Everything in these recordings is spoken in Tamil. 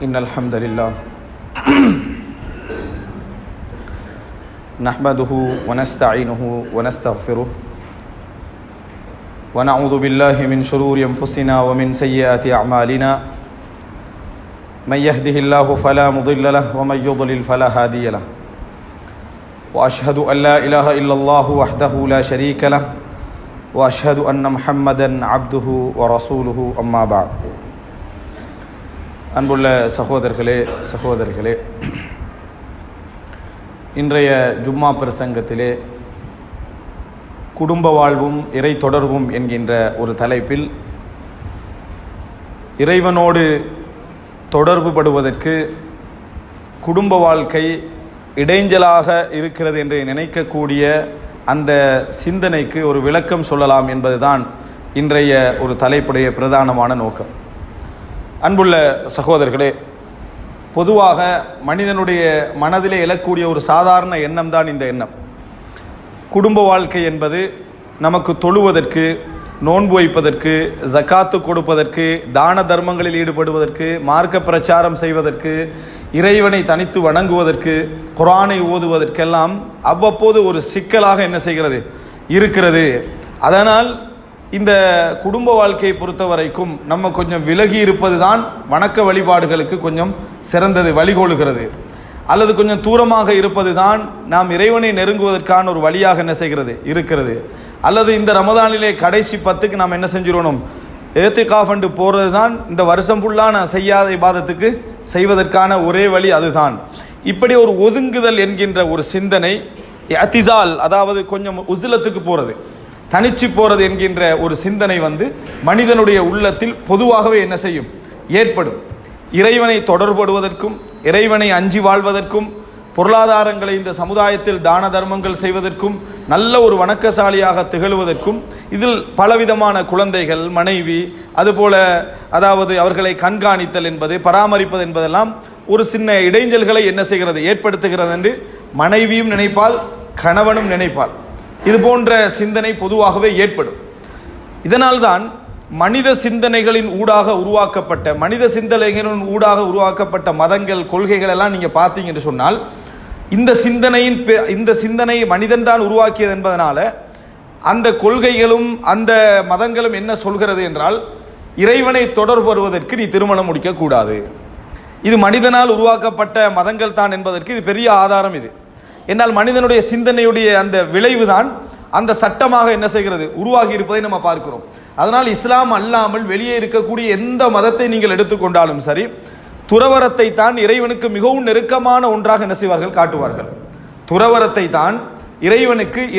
إن الحمد لله نحمده ونستعينه ونستغفره ونعوذ بالله من شرور أنفسنا ومن سيئات أعمالنا من يهده الله فلا مضل له ومن يضلل فلا هادي له وأشهد أن لا إله إلا الله وحده لا شريك له وأشهد أن محمدا عبده ورسوله أما بعد அன்புள்ள சகோதரர்களே இன்றைய ஜும்மா பிரசங்கத்திலே குடும்ப வாழ்வும் இறை தொடர்பும் என்கின்ற ஒரு தலைப்பில் இறைவனோடு தொடர்பு படுவதற்கு குடும்ப வாழ்க்கை இடைஞ்சலாக இருக்கிறது என்று நினைக்கக்கூடிய அந்த சிந்தனைக்கு ஒரு விளக்கம் சொல்லலாம் என்பதுதான் இன்றைய ஒரு தலைப்புடைய பிரதானமான நோக்கம். அன்புள்ள சகோதரர்களே, பொதுவாக மனிதனுடைய மனதிலே எழக்கூடிய ஒரு சாதாரண எண்ணம் தான் இந்த எண்ணம். குடும்ப வாழ்க்கை என்பது நமக்கு தொழுவதற்கு, நோன்பு வைப்பதற்கு, ஜக்காத்து கொடுப்பதற்கு, தான தர்மங்களில் ஈடுபடுவதற்கு, மார்க்க பிரச்சாரம் செய்வதற்கு, இறைவனை தனித்து வணங்குவதற்கு, குர்ஆனை ஓதுவதற்கெல்லாம் அவ்வப்போது ஒரு சிக்கலாக என்ன செய்கிறது இருக்கிறது. அதனால் இந்த குடும்ப வாழ்க்கையை பொறுத்த வரைக்கும் நம்ம கொஞ்சம் விலகி இருப்பது தான் வணக்க வழிபாடுகளுக்கு கொஞ்சம் சிறந்தது, வழிகோலுகிறது. அல்லது கொஞ்சம் தூரமாக இருப்பது தான் நாம் இறைவனை நெருங்குவதற்கான ஒரு வழியாக என்ன செய்கிறது இருக்கிறது. அல்லது இந்த ரமதானிலே கடைசி 10க்கு நாம் என்ன செஞ்சிடணும், ஏத்திகாஃப் என்று போகிறது தான் இந்த வருஷம் ஃபுல்லாக நான் செய்யாத இபாதத்துக்கு செய்வதற்கான ஒரே வழி அதுதான். இப்படி ஒரு ஒதுங்குதல் என்கின்ற ஒரு சிந்தனை, அத்திசால் அதாவது கொஞ்சம் உஸ்லத்துக்கு போகிறது, தனிச்சு போகிறது என்கின்ற ஒரு சிந்தனை மனிதனுடைய உள்ளத்தில் பொதுவாகவே என்ன செய்யும், ஏற்படும். இறைவனை தொடர்படுவதற்கும், இறைவனை அஞ்சி வாழ்வதற்கும், பொருளாதாரங்களை இந்த சமுதாயத்தில் தான தர்மங்கள் செய்வதற்கும், நல்ல ஒரு வணக்கசாலியாக திகழ்வதற்கும், இதில் பலவிதமான குழந்தைகள், மனைவி, அதுபோல அதாவது அவர்களை கண்காணித்தல் என்பது, பராமரிப்பது என்பதெல்லாம் ஒரு சின்ன இடைஞ்சல்களை என்ன செய்கிறது, ஏற்படுத்துகிறது என்று மனைவியும் நினைப்பால், கணவனும் நினைப்பால். இது போன்ற சிந்தனை பொதுவாகவே ஏற்படும். இதனால்தான் மனித சிந்தனைகளின் ஊடாக உருவாக்கப்பட்ட மதங்கள், கொள்கைகள் எல்லாம் நீங்க பார்த்தீங்க என்று சொன்னால், இந்த சிந்தனை மனிதன் தான் உருவாக்கியது என்பதனால அந்த கொள்கைகளும் அந்த மதங்களும் என்ன சொல்கிறது என்றால், இறைவனை தொடர்பு வருவதற்கு நீ திருமணம் முடிக்க கூடாது, இது மனிதனால் உருவாக்கப்பட்ட மதங்கள் தான் என்பதற்கு இது பெரிய ஆதாரம். இது என்னால் மனிதனுடைய சிந்தனையுடைய அந்த விளைவு தான் அந்த சட்டமாக என்ன செய்கிறது, உருவாகி இருப்பதை நம்ம பார்க்கிறோம். அதனால் இஸ்லாம் அல்லாமல் வெளியே இருக்கக்கூடிய எந்த மதத்தை நீங்கள் எடுத்துக்கொண்டாலும் சரி, துறவரத்தை தான் இறைவனுக்கு மிகவும் நெருக்கமான ஒன்றாக என்ன செய்வார்கள், காட்டுவார்கள். துறவரத்தை தான்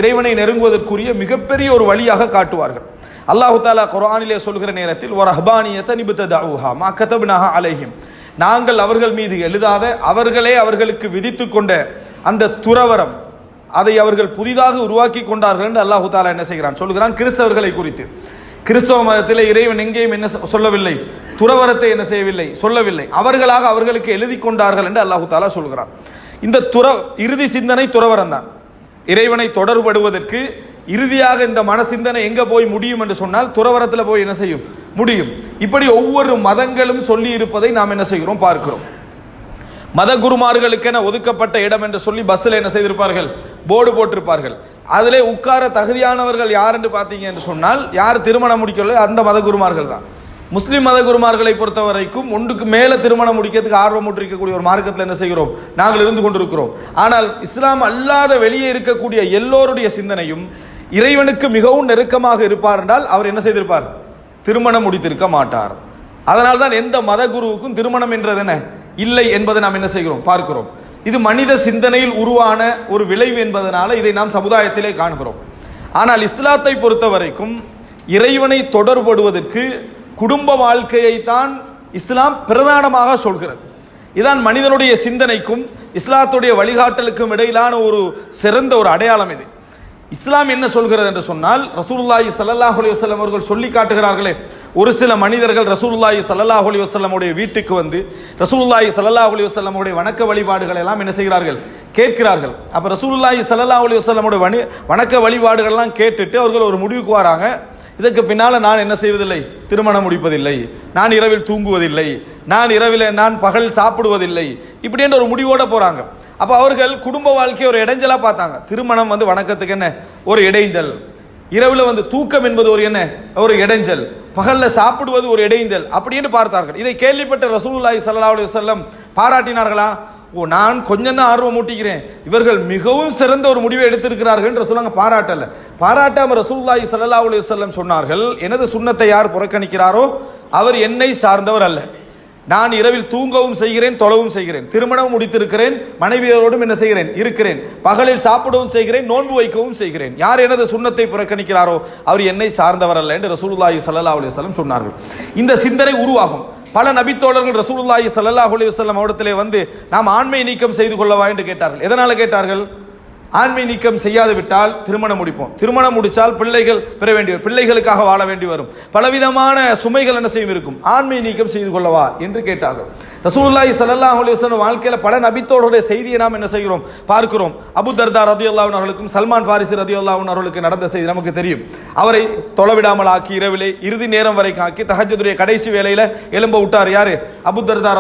இறைவனை நெருங்குவதற்குரிய மிகப்பெரிய ஒரு வழியாக காட்டுவார்கள். அல்லாஹு தஆலா குர்ஆனிலே சொல்கிற நேரத்தில் வரஹ்பானியத நிபததஊஹா மா கதப்னாஹா அலைஹிம், நாங்கள் அவர்கள் மீது எழுதாத, அவர்களே அவர்களுக்கு விதித்து கொண்ட அந்த துறவரம், அதை அவர்கள் புதிதாக உருவாக்கி கொண்டார்கள் என்று அல்லாஹு தஆலா என்ன செய்கிறான், சொல்கிறான். கிறிஸ்தவர்களை குறித்து, கிறிஸ்தவ மதத்தில் இறைவன் எங்கேயும் என்ன சொல்லவில்லை, துறவரத்தை என்ன செய்யவில்லை, சொல்லவில்லை, அவர்களாக அவர்களுக்கு எழுதி கொண்டார்கள் என்று அல்லாஹு தஆலா சொல்கிறான். இந்த இறுதி சிந்தனை துறவரம் தான். இறைவனை தொடர்படுவதற்கு இறுதியாக இந்த மன சிந்தனை எங்க போய் முடியும் என்று சொன்னால், துறவரத்தில் போய் என்ன செய்யும், முடியும். இப்படி ஒவ்வொரு மதங்களும் சொல்லி இருப்பதை நாம் என்ன செய்கிறோம், பார்க்கிறோம். மத குருமார்களுக்கென ஒதுக்கப்பட்ட இடம் என்று சொல்லி பஸ்ஸில் என்ன செய்திருப்பார்கள், போர்டு போட்டிருப்பார்கள். அதிலே உட்கார தகுதியானவர்கள் யார் என்று பார்த்தீங்க என்று சொன்னால், யார் திருமணம் முடிக்கல அந்த மத குருமார்கள் தான். முஸ்லிம் மத குருமார்களை பொறுத்த வரைக்கும் ஒன்றுக்கு மேலே திருமணம் முடிக்கிறதுக்கு ஆர்வம் இருக்கக்கூடிய ஒரு மார்க்கத்தில் என்ன செய்கிறோம், நாங்கள் இருந்து கொண்டிருக்கிறோம். ஆனால் இஸ்லாம் அல்லாத வெளியே இருக்கக்கூடிய எல்லோருடைய சிந்தனையும் இறைவனுக்கு மிகவும் நெருக்கமாக இருப்பார் என்றால் அவர் என்ன செய்திருப்பார், திருமணம் முடித்திருக்க மாட்டார். அதனால்தான் எந்த மத குருவுக்கும் திருமணம் என்றது என்ன இல்லை என்பதை நாம் என்ன செய்கிறோம், பார்க்கிறோம். இது மனித சிந்தனையில் உருவான ஒரு விளைவு என்பதனால இதை நாம் சமுதாயத்திலே காண்கிறோம். ஆனால் இஸ்லாத்தை பொறுத்த வரைக்கும் இறைவனை தொடர்படுவதற்கு குடும்ப வாழ்க்கையை தான் இஸ்லாம் பிரதானமாக சொல்கிறது. இதான் மனிதனுடைய சிந்தனைக்கும் இஸ்லாத்துடைய வழிகாட்டலுக்கும் இடையிலான ஒரு சிறந்த ஒரு அடையாளம். இது இஸ்லாம் என்ன சொல்கிறது என்று சொன்னால், ரசூலுல்லாஹி ஸல்லல்லாஹு அலைஹி வஸல்லம் அவர்கள் சொல்லி காட்டுகிறார்களே, ஒரு சில மனிதர்கள் ரசூலுல்லாஹி ஸல்லல்லாஹு அலைஹி வஸல்லமுடைய வீட்டுக்கு வந்து ரசூலுல்லாஹி ஸல்லல்லாஹு அலைஹி வஸல்லமுடைய வணக்க வழிபாடுகள் எல்லாம் என்ன செய்கிறார்கள், கேட்கிறார்கள். அப்ப ரசூலுல்லாஹி ஸல்லல்லாஹு அலைஹி வஸல்லமுடைய வணக்க வழிபாடுகள் எல்லாம் கேட்டுட்டு அவர்கள் ஒரு முடிவுக்கு வராங்க, இதற்கு பின்னால் நான் என்ன செய்வதில்லை, திருமணம் முடிப்பதில்லை, நான் இரவில் தூங்குவதில்லை, நான் இரவில் நான் பகல் சாப்பிடுவதில்லை, இப்படி என்ற ஒரு முடிவோட போறாங்க. அப்ப அவர்கள் குடும்ப வாழ்க்கையை ஒரு இடைஞ்சலா பார்த்தாங்க. திருமணம் வணக்கத்துக்கு என்ன ஒரு இடைஞ்சல், இரவுல தூக்கம் என்பது ஒரு என்ன ஒரு இடைஞ்சல், பகல்ல சாப்பிடுவது ஒரு இடைஞ்சல் அப்படின்னு பார்த்தார்கள். இதை கேள்விப்பட்ட ரசூலுல்லாஹி ஸல்லல்லாஹு அலைஹி வஸல்லம் பாராட்டினார்களா? நான் கொஞ்சம் தான் ஆர்வம் மூட்டிக்கிறேன், இவர்கள் மிகவும் சிறந்த ஒரு முடிவை எடுத்திருக்கிறார்கள் என்று சொன்னாங்க. பாராட்டாம ரசூலுல்லாஹி ஸல்லல்லாஹு அலைஹி வஸல்லம் சொன்னார்கள், எனது சுன்னத்தை யார் புறக்கணிக்கிறாரோ அவர் என்னை சார்ந்தவர் அல்ல. நான் இரவில் தூங்கவும் செய்கிறேன், தொழவும் செய்கிறேன், திருமணம் முடித்திருக்கிறேன், மனைவியரோடும் என்ன செய்கிறேன் இருக்கிறேன், பகலில் சாப்பிடவும் செய்கிறேன், நோன்பு வைக்கவும் செய்கிறேன். யார் எனது சுன்னத்தை புறக்கணிக்கிறாரோ அவர் என்னை சார்ந்தவர் அல்ல என்று ரசூலுல்லாஹி ஸல்லல்லாஹு அலைஹி வஸல்லம் சொன்னார்கள். இந்த சிந்தனை உருவாகும். பல நபித்தோழர்கள் ரசூலுல்லாஹி ஸல்லல்லாஹு அலைஹி வஸல்லம் அவரிடத்திலே நாம் ஆண்மை நீக்கம் செய்து கொள்ளவா என்று கேட்டார்கள். எதனால கேட்டார்கள்? ஆண்மை நீக்கம் செய்யாது விட்டால் திருமணம் முடிப்போம், திருமணம் முடித்தால் பிள்ளைகள் பெற வேண்டி வரும், பிள்ளைகளுக்காக வாழ வேண்டி வரும், பலவிதமான சுமைகள் என்ன செய்யும் இருக்கும், ஆண்மை நீக்கம் செய்து கொள்ளவா என்று கேட்டார்கள். ரசூலுல்லாஹி ஸல்லல்லாஹு அலைஹி வஸல்லம் வாழ்க்கையில பல நபித்தோழருடைய செய்தியை நாம் என்ன செய்கிறோம் பார்க்கிறோம். அபூ தர்தா ரலியல்லாஹு அன்ஹு அவர்களுக்கும் சல்மான் ஃபாரிசி ரலியல்லாஹு அன்ஹு அவர்களுக்கு நடந்த செய்தி நமக்கு தெரியும். அவரை தொலைவிடாமல் ஆக்கி இரவிலே இறுதி நேரம் வரைக்கும் ஆக்கி தஹஜ்ஜுடைய கடைசி வேளையில எழும்ப விட்டார். யாரு? அபூ தர்தா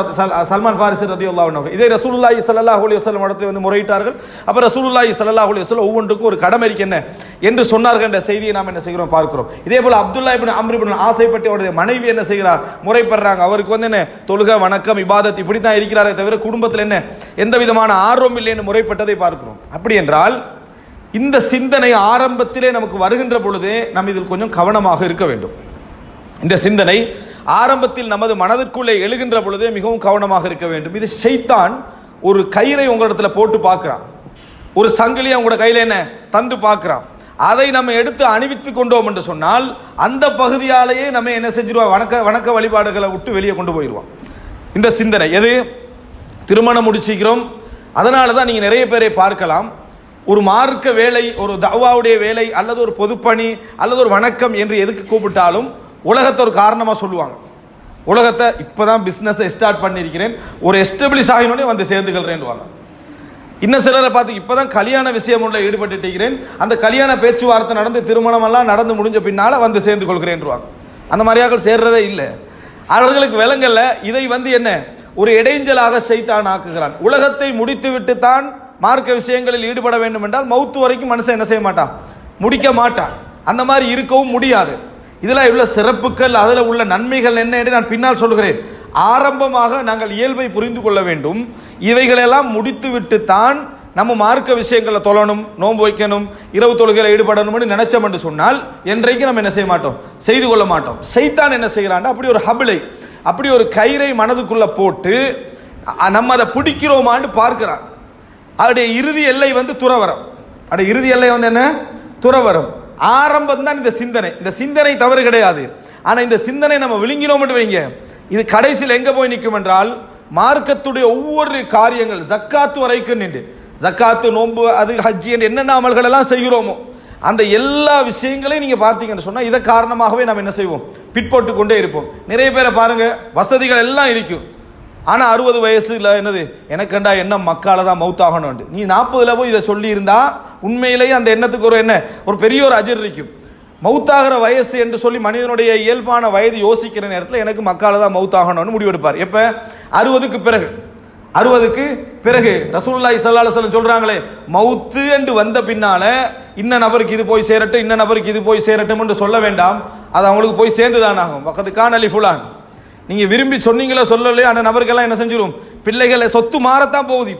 சல்மான் ஃபாரிசி ரலியல்லாஹு அன்ஹு. இதை ரசூலுல்லாஹி ஸல்லல்லாஹு அலைஹி வஸல்லம் இடத்தில் முறையிட்டார்கள். அப்ப ரசூலுல்லாஹி ஸல்லல்லாஹு அலைஹி வஸல்லம் ஒவ்வொன்றுக்கும் ஒரு கடமை இருக்கு என்று சொன்னார்கள் என்ற செய்தியை நாம் என்ன செய்கிறோம் பார்க்கிறோம். இதே போல அப்துல்லா இப்னு அம்ர் இப்னு ஆஸ் பற்றி அவருடைய மனைவி என்ன செய்கிறார், முறைப்படுறாங்க. அவருக்கு என்ன தொழுகை, வணக்கம், இபாதத் இப்படி தான் இருக்கிறாரே தவிர குடும்பத்தில் என்ன எந்த விதமான ஆர்வம் இல்லை என்று முறைப்பட்டதை பார்க்கிறோம். அப்படி என்றால் இந்த சிந்தனை ஆரம்பத்திலே நமக்கு வருகின்ற பொழுதே நாம் இதில் கொஞ்சம் கவனமாக இருக்க வேண்டும். இந்த சிந்தனை ஆரம்பத்தில் நமது மனதிற்குள்ளே எழுகின்ற பொழுதே மிகவும் கவனமாக இருக்க வேண்டும். இது ஷைத்தான் ஒரு கயிறை உங்களிடத்துல போட்டு பார்க்கிறான், ஒரு சங்கிலியை உங்களோட கையில என்ன தந்து பார்க்கிறான். அதை நம்ம எடுத்து அணிவித்து கொண்டோம் என்று சொன்னால் அந்த பகுதியாலேயே நம்ம என்ன செஞ்சிருவோம், வணக்க வழிபாடுகளை விட்டு வெளியே கொண்டு போயிடுவோம். இந்த சிந்தனை எது? திருமணம் முடிச்சுக்கிறோம். அதனால தான் நீங்கள் நிறைய பேரை பார்க்கலாம், ஒரு மார்க்க வேலை, ஒரு தஅவாவுடைய வேலை அல்லது ஒரு பொதுப்பணி அல்லது ஒரு வணக்கம் என்று எதுக்கு கூப்பிட்டாலும் உலகத்தை ஒரு காரணமாக சொல்லுவாங்க. உலகத்தை இப்போதான் பிஸ்னஸை ஸ்டார்ட் பண்ணியிருக்கிறேன், ஒரு எஸ்டபிளிஷ் ஆகினோடனே சேர்ந்துக்கிறேன்வாங்க. இன்னும் சிலரை பார்த்து இப்போதான் கல்யாண விஷயம் உள்ள ஈடுபட்டுக்கிறேன், அந்த கல்யாண பேச்சுவார்த்தை நடந்து திருமணம் எல்லாம் நடந்து முடிஞ்ச பின்னால சேர்ந்து கொள்கிறேன்வாங்க. அந்த மாதிரியாக சேர்றதே இல்லை. அவர்களுக்கு விளங்கல்ல இதை என்ன ஒரு இடைஞ்சலாக ஷைத்தான் ஆக்குகிறான். உலகத்தை முடித்து விட்டு தான் மார்க்க விஷயங்களில் ஈடுபட வேண்டும் என்றால் மௌத்து வரைக்கும் மனுஷன் என்ன செய்ய மாட்டான், முடிக்க மாட்டான். அந்த மாதிரி இருக்கவும் முடியாது. இதில் உள்ள சிறப்புகள், அதில் உள்ள நன்மைகள் என்ன என்று நான் பின்னால் சொல்கிறேன். ஆரம்பமாக நாங்கள் இயல்பை புரிந்து கொள்ள வேண்டும். இவைகளெல்லாம் முடித்து விட்டு தான் நம்ம மார்க்க விஷயங்களை தொழணும், நோன்பு வைக்கணும், இரவு தொழுகையில் ஈடுபடணும்னு நினைச்சோம் என்று சொன்னால் என்றைக்கு நம்ம என்ன செய்ய மாட்டோம், செய்து கொள்ள மாட்டோம். ஷைத்தான் என்ன செய்கிறான், அப்படி ஒரு ஹபிளை, அப்படி ஒரு கயிறை மனதுக்குள்ள போட்டு நம்ம அதை பிடிக்கிறோமான்னு பார்க்கிறான். அவருடைய இறுதி எல்லை துறவரம். அவருடைய இறுதி எல்லை என்ன, துறவரம். ஆரம்பம் தான் இந்த சிந்தனை. இந்த சிந்தனை தவறு கிடையாது. ஆனா இந்த சிந்தனை நம்ம விழுங்கினோம் வைங்க, இது கடைசியில் எங்க போய் நிற்கும் என்றால் மார்க்கத்துடைய ஒவ்வொரு காரியங்கள், ஜக்காத்து வரைக்கும் நின்று, ஜக்காத்து, நோன்பு, அது ஹஜ்ஜி என்று என்னென்ன அமல்கள் எல்லாம் செய்கிறோமோ அந்த எல்லா விஷயங்களையும் நீங்க பார்த்தீங்கன்னு சொன்னா இதை காரணமாகவே நாம் என்ன செய்வோம், பிற்போட்டு கொண்டே இருப்போம். நிறைய பேரை பாருங்க, வசதிகள் எல்லாம் இருக்கும், ஆனா 60 வயசுல என்னது எனக்குண்டா என்ன மக்கால தான் மௌத்தாகணும். நீ 40ல போய் இதை சொல்லி இருந்தா உண்மையிலேயே அந்த எண்ணத்துக்கு ஒரு பெரிய ஒரு அஜர் இருக்கும். மௌத்தாகிற வயசு என்று சொல்லி மனிதனுடைய இயல்பான வயது யோசிக்கிற நேரத்தில் எனக்கு மக்கால தான் மௌத்தாகணும்னு முடிவெடுப்பார். எப்ப? 60க்கு பிறகு. 60க்கு பிறகு ரசூலுல்லாஹி ஸல்லல்லாஹு அலைஹி வஸல்லம் சொல்றாங்களே, மௌத்து என்று வந்த பின்னால இன்ன நபருக்கு இது போய் சேரட்டும், இன்ன நபருக்கு இது போய் சேரட்டும் என்று சொல்ல வேண்டாம், அது அவங்களுக்கு போய் சேர்ந்துதான் ஆகும். வகது கான லி ஃபுலான், நீங்க விரும்பி சொன்னீங்களோ சொல்லலையோ அந்த நபருக்கெல்லாம் என்ன செஞ்சிடும், பிள்ளைகளை சொத்து மாறத்தான் போகுது.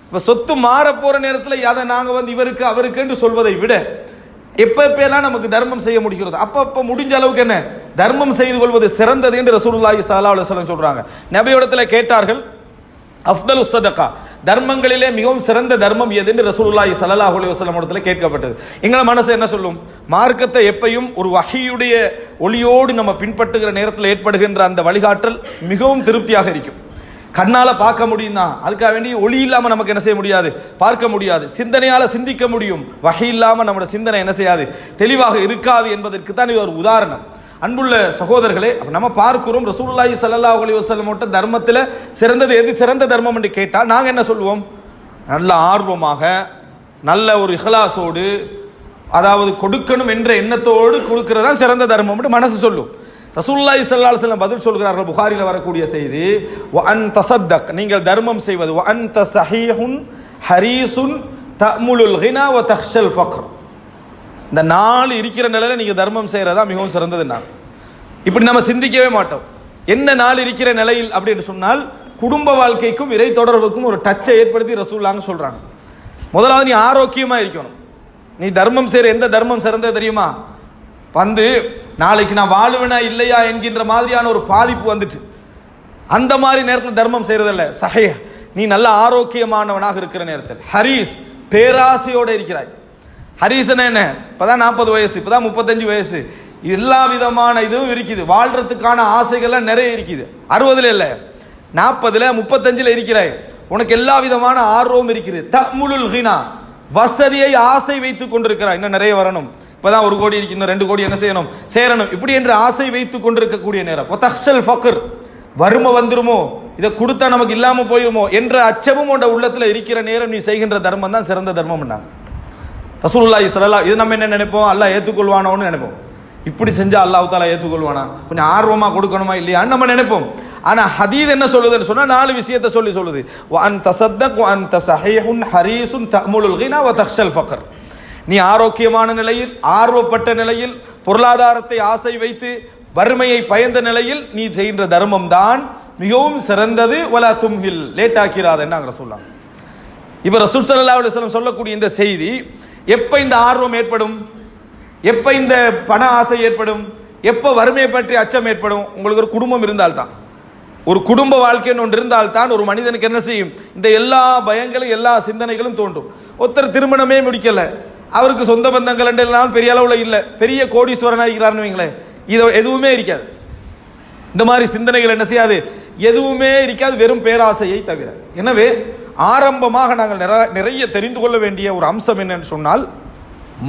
இப்ப சொத்து மாற போற நேரத்தில் அதை நாங்க இவருக்கு அவருக்கு என்று சொல்வதை விட எப்பெல்லாம் நமக்கு தர்மம் செய்ய முடிகிறது அப்ப முடிஞ்ச அளவுக்கு என்ன தர்மம் செய்து கொள்வது சிறந்தது என்று ரசூலுல்லாஹி ஸல்லல்லாஹு அலைஹி வஸல்லம் சொல்றாங்க. நபியிடத்துல கேட்டார்கள், அஃதலு ஸதகா, தர்மங்களிலே மிகவும் சிறந்த தர்மம் எது என்று ரசூலுல்லாஹி ஸல்லல்லாஹு அலைஹி வஸல்லம் இடத்துல கேட்கப்பட்டது. எங்கள மனசு என்ன சொல்லும், மார்க்கத்தை எப்பையும் ஒரு வஹீயுடைய ஒளியோடு நம்ம பின்பற்றுகிற நேரத்தில் ஏற்படுகின்ற அந்த வழிகாட்டல் மிகவும் திருப்தியாக இருக்கும். கண்ணால பார்க்க முடியும் தான், அதுக்காக வேண்டி ஒளி இல்லாம நமக்கு என்ன செய்ய முடியாது, பார்க்க முடியாது. சிந்தனையால சிந்திக்க முடியும், வஹீ இல்லாம நம்முடைய சிந்தனை என்ன செய்யாது, தெளிவாக இருக்காது என்பதற்கு தான் இது ஒரு உதாரணம். அன்புள்ள சகோதரர்களே, நம்ம பார்க்கிறோம் ரசூலுல்லாஹி ஸல்லல்லாஹு அலைஹி வஸல்லம் தர்மத்தில் சிறந்தது எது, சிறந்த தர்மம் என்று கேட்டால் நாங்கள் என்ன சொல்லுவோம், நல்ல ஆர்வமாக, நல்ல ஒரு இஹ்லாஸோடு, அதாவது கொடுக்கணும் என்ற எண்ணத்தோடு கொடுக்கிறதா சிறந்த தர்மம் என்று மனசு சொல்லும். ரசூலுல்லாஹி ஸல்லல்லாஹு அலைஹி வஸல்லம் பதில் சொல்கிறார்கள். புகாரியில் வரக்கூடிய செய்தி, வ அன் தஸத்தக், நீங்கள் தர்மம் செய்வது, வ அன்த ஸஹீஹுன் ஹரீசுன் தஅமுலுல் கினா வ தக்ஷல் ஃபக்ர். இந்த 4 இருக்கிற நிலையில நீங்க தர்மம் செய்யறதா மிகவும் சிறந்ததுன்னா. இப்படி நம்ம சிந்திக்கவே மாட்டோம். என்ன 4 இருக்கிற நிலையில் அப்படின்னு சொன்னால், குடும்ப வாழ்க்கைக்கும் இறை தொடர்புக்கும் ஒரு டச்சை ஏற்படுத்தி ரசூலுல்லாஹ் சொல்றாங்க. முதலாவது நீ ஆரோக்கியமா இருக்கணும். நீ தர்மம் செய்யற எந்த தர்மம் சிறந்தது தெரியுமா? நாளைக்கு நான் வாழுவேனா இல்லையா என்கின்ற மாதிரியான ஒரு பாதிப்பு வந்துட்டு அந்த மாதிரி நேரத்தில் தர்மம் செய்யறதில்ல. சஹீஹ், நீ நல்ல ஆரோக்கியமானவனாக இருக்கிற நேரத்தில். ஹரீஸ், பேராசையோடு இருக்கிறாய். ஹரீஸ் என்ன? இப்பதான் 40 வயசு, இப்பதான் 35 வயசு, எல்லா விதமான இதுவும் இருக்குது, வாழ்றதுக்கான ஆசைகள்லாம் நிறைய இருக்குது. 60 இல்லை, 40, 35 இருக்கிறாய், உனக்கு எல்லா விதமான ஆர்வம் இருக்கிறது. தஅமுலுல் கினா, வசதியை ஆசை வைத்துக் கொண்டிருக்கிறாய், இன்னும் நிறைய வரணும், இப்பதான் 1 கோடி இருக்கு, இன்னும் 2 கோடி என்ன செய்யணும், சேரணும், இப்படி என்று ஆசை வைத்துக் கொண்டிருக்கக்கூடிய நேரம். தக்ஷல் ஃபக்ர், வறுமை வந்துருமோ, இதை கொடுத்தா நமக்கு இல்லாம போயிருமோ என்ற அச்சமும் உண்ட உள்ளத்துல இருக்கிற நேரம் நீ செய்கின்ற தர்மம் தான் சிறந்த தர்மம். ரசூலுல்லாஹி ஸல்லல்லாஹு, இது நம்ம என்ன நினைப்போம், அல்லாஹ் ஏற்றுக்கொள்வானோன்னு நினைப்போம். இப்படி செஞ்சா அல்லாஹ் தஆலா ஏற்றுக்கொள்வானா, கொஞ்சம் ஆர்வமா கொடுக்கணுமா இல்லையான்னு நம்ம நினைப்போம். ஆனா ஹதீஸ் என்ன சொல்லுதுன்னு சொன்னா 4 விஷயத்தை சொல்லுது. வ அன் தஸத்தக் வ அன்த ஸஹீஹுன் ஹரீசுன் தஅமுலுல் கினா வ தக்ஷல் ஃபக்ர். நீ ஆரோக்கியமான நிலையில், ஆர்வப்பட்ட நிலையில், பொருளாதாரத்தை ஆசை வைத்து வறுமையை பயந்த நிலையில் நீ செய்கின்ற தர்மம் தான் மிகவும் சிறந்தது. வலா தும்ஹில், லேட் ஆக்கிறாதுன்னு சொல்லலாம். இப்ப ரசூல் ஸல்லல்லாஹு அலைஹி வஸல்லம் சொல்லக்கூடிய இந்த செய்தி, எப்ப இந்த ஆர்வம் ஏற்படும், எப்ப இந்த பண ஆசை ஏற்படும், எப்ப வறுமையை பற்றி அச்சம் ஏற்படும்? உங்களுக்கு ஒரு குடும்பம் இருந்தால்தான், ஒரு குடும்ப வாழ்க்கைன்னு ஒன்று இருந்தால்தான் ஒரு மனிதனுக்கு என்ன செய்யும், இந்த எல்லா பயங்களும் எல்லா சிந்தனைகளும் தோன்றும். ஒருத்தர் திருமணமே முடிக்கல, அவருக்கு சொந்த பந்தங்கள் எல்லாம் பெரிய அளவுல இல்லை, பெரிய கோடீஸ்வரனாக இருக்கிறார்னு வைங்களேன், இது எதுவுமே இருக்காது. இந்த மாதிரி சிந்தனைகள் என்ன செய்யாது, எதுவுமே இருக்காது, வெறும் பேராசையை தவிர. எனவே ஆரம்பமாக நாங்கள் நிறைய தெரிந்து கொள்ள வேண்டிய ஒரு அம்சம் என்னன்னு சொன்னால்,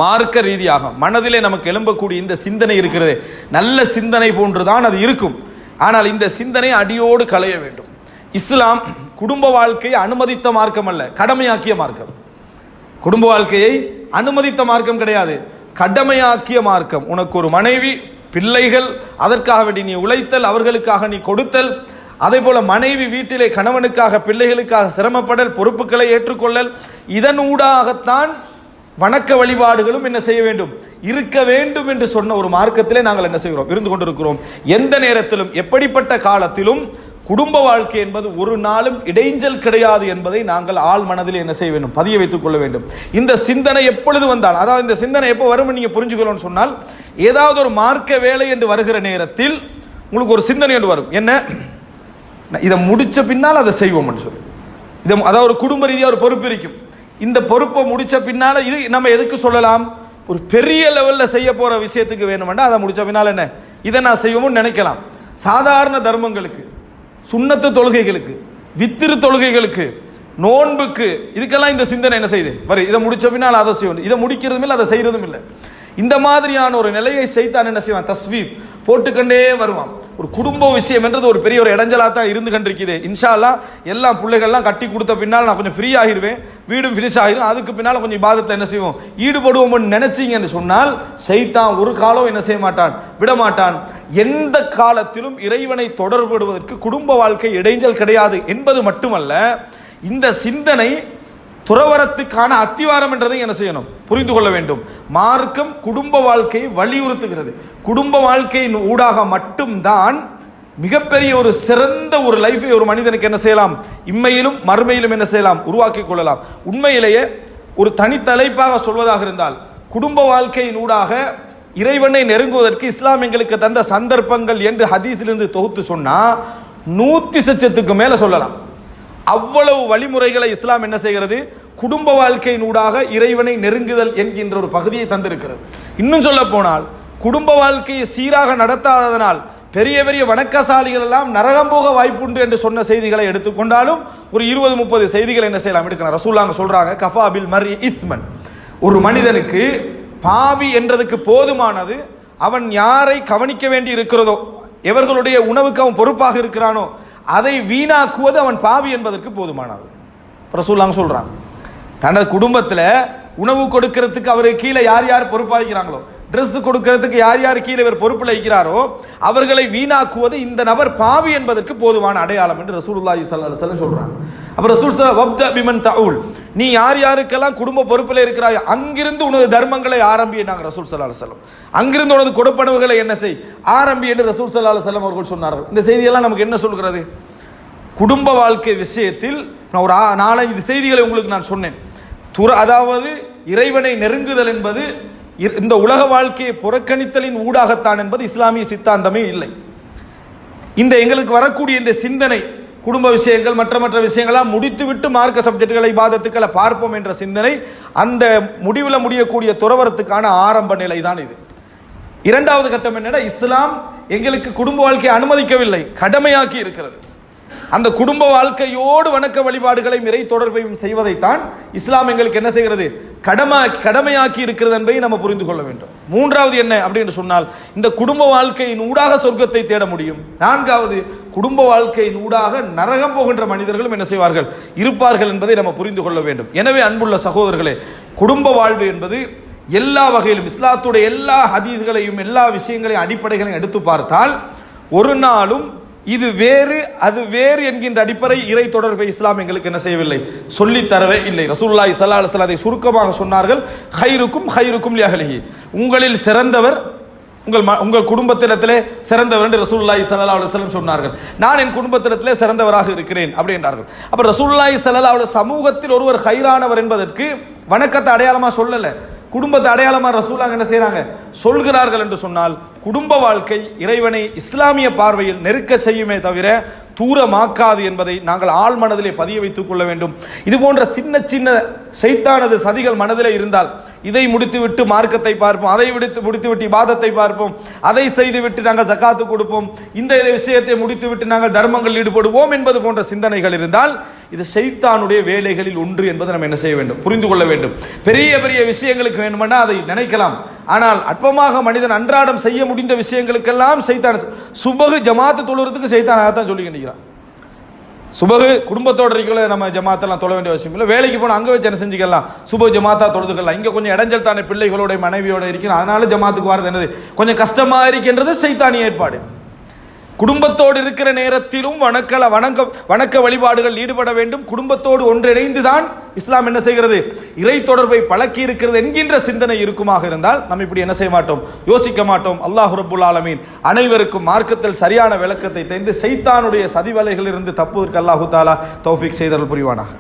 மார்க்க ரீதியாக மனதிலே நமக்கு எழும்பக்கூடிய இந்த சிந்தனை இருக்கிறது, நல்ல சிந்தனை போன்றுதான் அது இருக்கும். ஆனால் இந்த சிந்தனை அடியோடு களைய வேண்டும். இஸ்லாம் குடும்ப வாழ்க்கையை அனுமதித்த மார்க்கம் அல்ல, கடமையாக்கிய மார்க்கம். குடும்ப வாழ்க்கையை அனுமதித்த மார்க்கம் கிடையாது, கடமையாக்கிய மார்க்கம். உனக்கு ஒரு மனைவி, பிள்ளைகள், அதற்காக வேண்டி நீ உழைத்தல், அவர்களுக்காக நீ கொடுத்தல், அதே போல மனைவி வீட்டிலே கணவனுக்காக பிள்ளைகளுக்காக சிரமப்படல், பொறுப்புகளை ஏற்றுக்கொள்ளல், இதன் ஊடாகத்தான் வணக்க வழிபாடுகளும் என்ன செய்ய வேண்டும், இருக்க வேண்டும் என்று சொன்ன ஒரு மார்க்கத்திலே நாங்கள் என்ன செய்கிறோம், இருந்து கொண்டிருக்கிறோம். எந்த நேரத்திலும் எப்படிப்பட்ட காலத்திலும் குடும்ப வாழ்க்கை என்பது ஒரு நாளும் இடைஞ்சல் கிடையாது என்பதை நாங்கள் ஆள் மனதில் என்ன செய்ய வேண்டும், பதிய வைத்துக் கொள்ள வேண்டும். இந்த சிந்தனை எப்பொழுது வந்தால், அதாவது இந்த சிந்தனை எப்போ வரும் நீங்க புரிஞ்சுக்கணும்னு சொன்னால், ஏதாவது ஒரு மார்க்க வேலை என்று வருகிற நேரத்தில் உங்களுக்கு ஒரு சிந்தனை என்று வரும், என்ன இதை முடிச்ச பின்னால் அதை செய்வோம் சொல்லி. இதை அதாவது ஒரு குடும்ப ரீதியாக ஒரு பொறுப்பு இருக்கும், இந்த பொறுப்பை முடிச்ச பின்னால இது நம்ம எதுக்கு சொல்லலாம், ஒரு பெரிய லெவலில் செய்ய போற விஷயத்துக்கு வேணும்னா அதை முடிச்ச பின்னால் என்ன இதை நான் செய்வோம்னு நினைக்கலாம். சாதாரண தர்மங்களுக்கு, சுன்னத்து தொழுகைகளுக்கு, வித்திரு தொழுகைகளுக்கு, நோன்புக்கு, இதுக்கெல்லாம் இந்த சிந்தனை என்ன செய்யுது வரு, இதை முடிச்ச பின்னால் அதை செய்யணும், இதை முடிக்கிறதும் இல்லை, அதை செய்யறதும் இல்லை. இந்த மாதிரியான ஒரு நிலையை செய்தான் என்ன செய்வான், தஸ்வீப் போட்டுக்கொண்டே வருவான். ஒரு குடும்ப விஷயம் என்றது ஒரு பெரிய ஒரு இடைஞ்சலாக தான் இருந்து கண்டிருக்குது. இன்ஷா அல்லாஹ் எல்லா பிள்ளைகள்லாம் கட்டி கொடுத்த பின்னால் நான் கொஞ்சம் ஃப்ரீ ஆகிடுவேன், வீடும் ஃபினிஷ் ஆகிடும், அதுக்கு பின்னால் கொஞ்சம் இபாதத்தை என்ன செய்வோம், ஈடுபடுவோம்னு நினைச்சிங்கன்னு சொன்னால் சைத்தான் ஒரு காலம் என்ன செய்ய மாட்டான், விடமாட்டான். எந்த காலத்திலும் இறைவனை தொடர்படுவதற்கு குடும்ப வாழ்க்கை இடைஞ்சல் கிடையாது என்பது மட்டுமல்ல, இந்த சிந்தனை துறவரத்துக்கான அத்திவாரம் என்றதை என்ன செய்யணும், புரிந்து கொள்ள வேண்டும். மார்க்கம் குடும்ப வாழ்க்கையை வலியுறுத்துகிறது. குடும்ப வாழ்க்கையின் ஊடாக மட்டும்தான் மிகப்பெரிய ஒரு சிறந்த ஒரு லைஃபை ஒரு மனிதனுக்கு என்ன செய்யலாம், இம்மையிலும் மறுமையிலும் என்ன செய்யலாம், உருவாக்கி கொள்ளலாம். உண்மையிலேயே ஒரு தனித்தலைப்பாக சொல்வதாக இருந்தால், குடும்ப வாழ்க்கையின் ஊடாக இறைவனை நெருங்குவதற்கு இஸ்லாம் எங்களுக்கு தந்த சந்தர்ப்பங்கள் என்று ஹதீஸிலிருந்து தொகுத்து சொன்னா 100% மேல சொல்லலாம். அவ்வளவு வழிமுறைகளை இஸ்லாம் என்ன செய்கிறது, குடும்ப வாழ்க்கையின் ஊடாக இறைவனை நெருங்குதல் என்கின்ற ஒரு பகுதியை தந்திருக்கிறது. இன்னும் சொல்ல போனால், குடும்ப வாழ்க்கையை சீராக நடத்தாததனால் பெரிய பெரிய வணக்கசாலிகள் எல்லாம் நரகம் போக வாய்ப்புண்டு என்று சொன்ன செய்திகளை எடுத்துக்கொண்டாலும் ஒரு 20-30 செய்திகளை என்ன செய்யலாம் எடுக்கலாம். ரசூலுல்லாஹ் சொல்றாங்க, கஃபா பில் மர்இ இஸ்மன், ஒரு மனிதனுக்கு பாவி என்றதுக்கு போதுமானது அவன் யாரை கவனிக்க வேண்டி இருக்கிறதோ, எவர்களுடைய உணவுக்கு அவன் பொறுப்பாக இருக்கிறானோ அதை வீணாக்குவது அவன் பாவி என்பதற்கு போதுமானது. ரசூலுல்லாஹ் சொல்றாங்க, தனது குடும்பத்தில் உணவு கொடுக்கிறதுக்கு அவருக்கு கீழே யார் யார் பொறுப்பாகிறாங்களோ, ட்ரெஸ் கொடுக்கிறதுக்கு யார் யார் கீழே இவர் பொறுப்பில் இருக்கிறாரோ அவர்களை வீணாக்குவது இந்த நபர் பாவி என்பதற்கு போதுமான அடையாளம் என்று ரசூலுல்லாஹி ஸல்லல்லாஹு அலைஹி வஸல்லம் சொல்றாங்க. அப்ப ரசூல் வப்த பிமன் தஊல், நீ யார் யாருக்கெல்லாம் குடும்ப பொறுப்பில் இருக்கிறாய் அங்கிருந்து உனது தர்மங்களை ஆரம்பி நாங்கள் ரசூல் ஸல்லல்லாஹு அலைஹி வஸல்லம், அங்கிருந்து உனது கொடுப்பனவுகளை என்ன செய் ஆரம்பி என்று ரசூல் ஸல்லல்லாஹு அலைஹி வஸல்லம் அவர்கள் சொன்னார்கள். இந்த செய்தியெல்லாம் நமக்கு என்ன சொல்கிறது? குடும்ப வாழ்க்கை விஷயத்தில் நான் ஒரு 4-5 செய்திகளை உங்களுக்கு நான் சொன்னேன். அதாவது இறைவனை நெருங்குதல் என்பது இந்த உலக வாழ்க்கையை புறக்கணித்தலின் ஊடாகத்தான் என்பது இஸ்லாமிய சித்தாந்தமே இல்லை. இந்த எங்களுக்கு வரக்கூடிய இந்த சிந்தனை குடும்ப விஷயங்கள் மற்ற விஷயங்களாம் முடித்துவிட்டு மார்க்க சப்ஜெக்டுகளை இபாதத்துக்களை பார்ப்போம் என்ற சிந்தனை அந்த முடிவில் முடியக்கூடிய துறவரத்துக்கான ஆரம்ப நிலை தான் இது. இரண்டாவது கட்டம் என்னன்னா, இஸ்லாம் எங்களுக்கு குடும்ப வாழ்க்கையை அனுமதிக்கவில்லை, கடமையாக்கி இருக்கிறது. அந்த குடும்ப வாழ்க்கையோடு வணக்க வழிபாடுகளையும் இறை தொடர்பையும் செய்வதைத்தான் இஸ்லாம் எங்களுக்கு என்ன செய்கிறது? கடமையாக்கி இருக்கிறது என்பதை நம்ம புரிந்து கொள்ள வேண்டும். மூன்றாவது என்ன அப்படின்னு சொன்னால், இந்த குடும்ப வாழ்க்கையின் ஊடாக சொர்க்கத்தை தேட முடியும். நான்காவது, குடும்ப வாழ்க்கையின் ஊடாக நரகம் போகின்ற மனிதர்களும் என்ன செய்வார்கள்? இருப்பார்கள் என்பதை நம்ம புரிந்து கொள்ள வேண்டும். எனவே அன்புள்ள சகோதரர்களே, குடும்ப வாழ்வு என்பது எல்லா வகையிலும் இஸ்லாத்துடைய எல்லா ஹதீஸ்களையும் எல்லா விஷயங்களையும் அடிப்படைகளையும் எடுத்து பார்த்தால் ஒரு நாளும் இது வேறு அது வேறு என்கின்ற அடிப்படை இறை தொடர்பை இஸ்லாம் எங்களுக்கு என்ன செய்யவில்லை, சொல்லி தரவே இல்லை. ரசூலுல்லாஹி ஸல்லல்லாஹு அலைஹி வஸல்லம் அதை சுருக்கமாக சொன்னார்கள், ஹைருக்கும் லிஅஹ்லிஹி, உங்களில் சிறந்தவர் உங்கள் குடும்பத்திலே சிறந்தவர் என்று ரசூலுல்லாஹி ஸல்லல்லாஹு அலைஹி வஸல்லம் சொன்னார்கள். நான் என் குடும்பத்திலே சிறந்தவராக இருக்கிறேன் அப்படி என்றார்கள். அப்ப ரசூலுல்லாஹி ஸல்லல்லாஹு அலைஹி வஸல்லம் சமூகத்தில் ஒருவர் ஹைரானவர் என்பதற்கு வணக்கத்தை அடையாளமா சொல்லல, குடும்பத்தை அடையாளமா ரசூலுல்லாஹ் என்ன செய்றாங்க சொல்கிறார்கள் என்று சொன்னால், குடும்ப வாழ்க்கை இறைவனை இஸ்லாமிய பார்வையில் நெருக்க செய்யுமே தவிர தூரமாக்காது என்பதை நாங்கள் ஆழ் மனதிலே பதிய வைத்துக் கொள்ள வேண்டும். இது போன்ற சின்ன சின்ன ஷைத்தானது சதிகள் மனதிலே இருந்தால், இதை முடித்துவிட்டு மார்க்கத்தை பார்ப்போம், அதை முடித்துவிட்டு இபாதத்தை பார்ப்போம், அதை செய்துவிட்டு நாங்கள் ஜகாத்து கொடுப்போம், இந்த விஷயத்தை முடித்துவிட்டு நாங்கள் தர்மங்கள் ஈடுபடுவோம் என்பது போன்ற சிந்தனைகள் இருந்தால் இது ஷைத்தானுடைய வேலைகளில் ஒன்று என்பதை நம்ம என்ன செய்ய வேண்டும், புரிந்து கொள்ள வேண்டும். பெரிய பெரிய விஷயங்களுக்கு வேண்டுமென்னா அதை நினைக்கலாம், ஆனால் அற்பமாக மனிதன் அன்றாடம் செய்ய முடிந்த விஷயங்களுக்கெல்லாம் ஷைத்தான். சுபகு ஜமாத்து தொழுறதுக்கு ஷைத்தானாகத்தான் சொல்லிக்கிட்டு சுபகு குடும்பத்தோட இருக்கிற நம்ம ஜமாத்தெல்லாம் தொழ வேண்டிய அவசியம் இல்லை. வேலைக்கு போனால் அங்கே வச்சு என்ன செஞ்சுக்கலாம், சுப ஜமாத்தா தொழுதுக்கலாம். இங்கே கொஞ்சம் இடைஞ்சல் தானே பிள்ளைகளோட மனைவியோட இருக்கணும், அதனால ஜமாத்துக்கு வரது என்னது கொஞ்சம் கஷ்டமா இருக்கின்றது ஷைத்தானிய ஏற்பாடு. குடும்பத்தோடு இருக்கிற நேரத்திலும் வணக்க வழிபாடுகள் ஈடுபட வேண்டும். குடும்பத்தோடு ஒன்றிணைந்து தான் இஸ்லாம் என்ன செய்கிறது, இறை தொடர்பை பழக்கி இருக்கிறது என்கின்ற சிந்தனை இருக்குமாக இருந்தால் நம்ம இப்படி என்ன செய்ய மாட்டோம், யோசிக்க மாட்டோம். அல்லாஹ் ரப்புல் ஆலமீன் அனைவருக்கும் மார்க்கத்தில் சரியான விளக்கத்தை தெரிந்து ஷைத்தானுடைய சதிவலைகளில் இருந்து தப்புவதற்கு அல்லாஹு தஆலா தௌஃபீக் செய்தருள் புரிவானாக.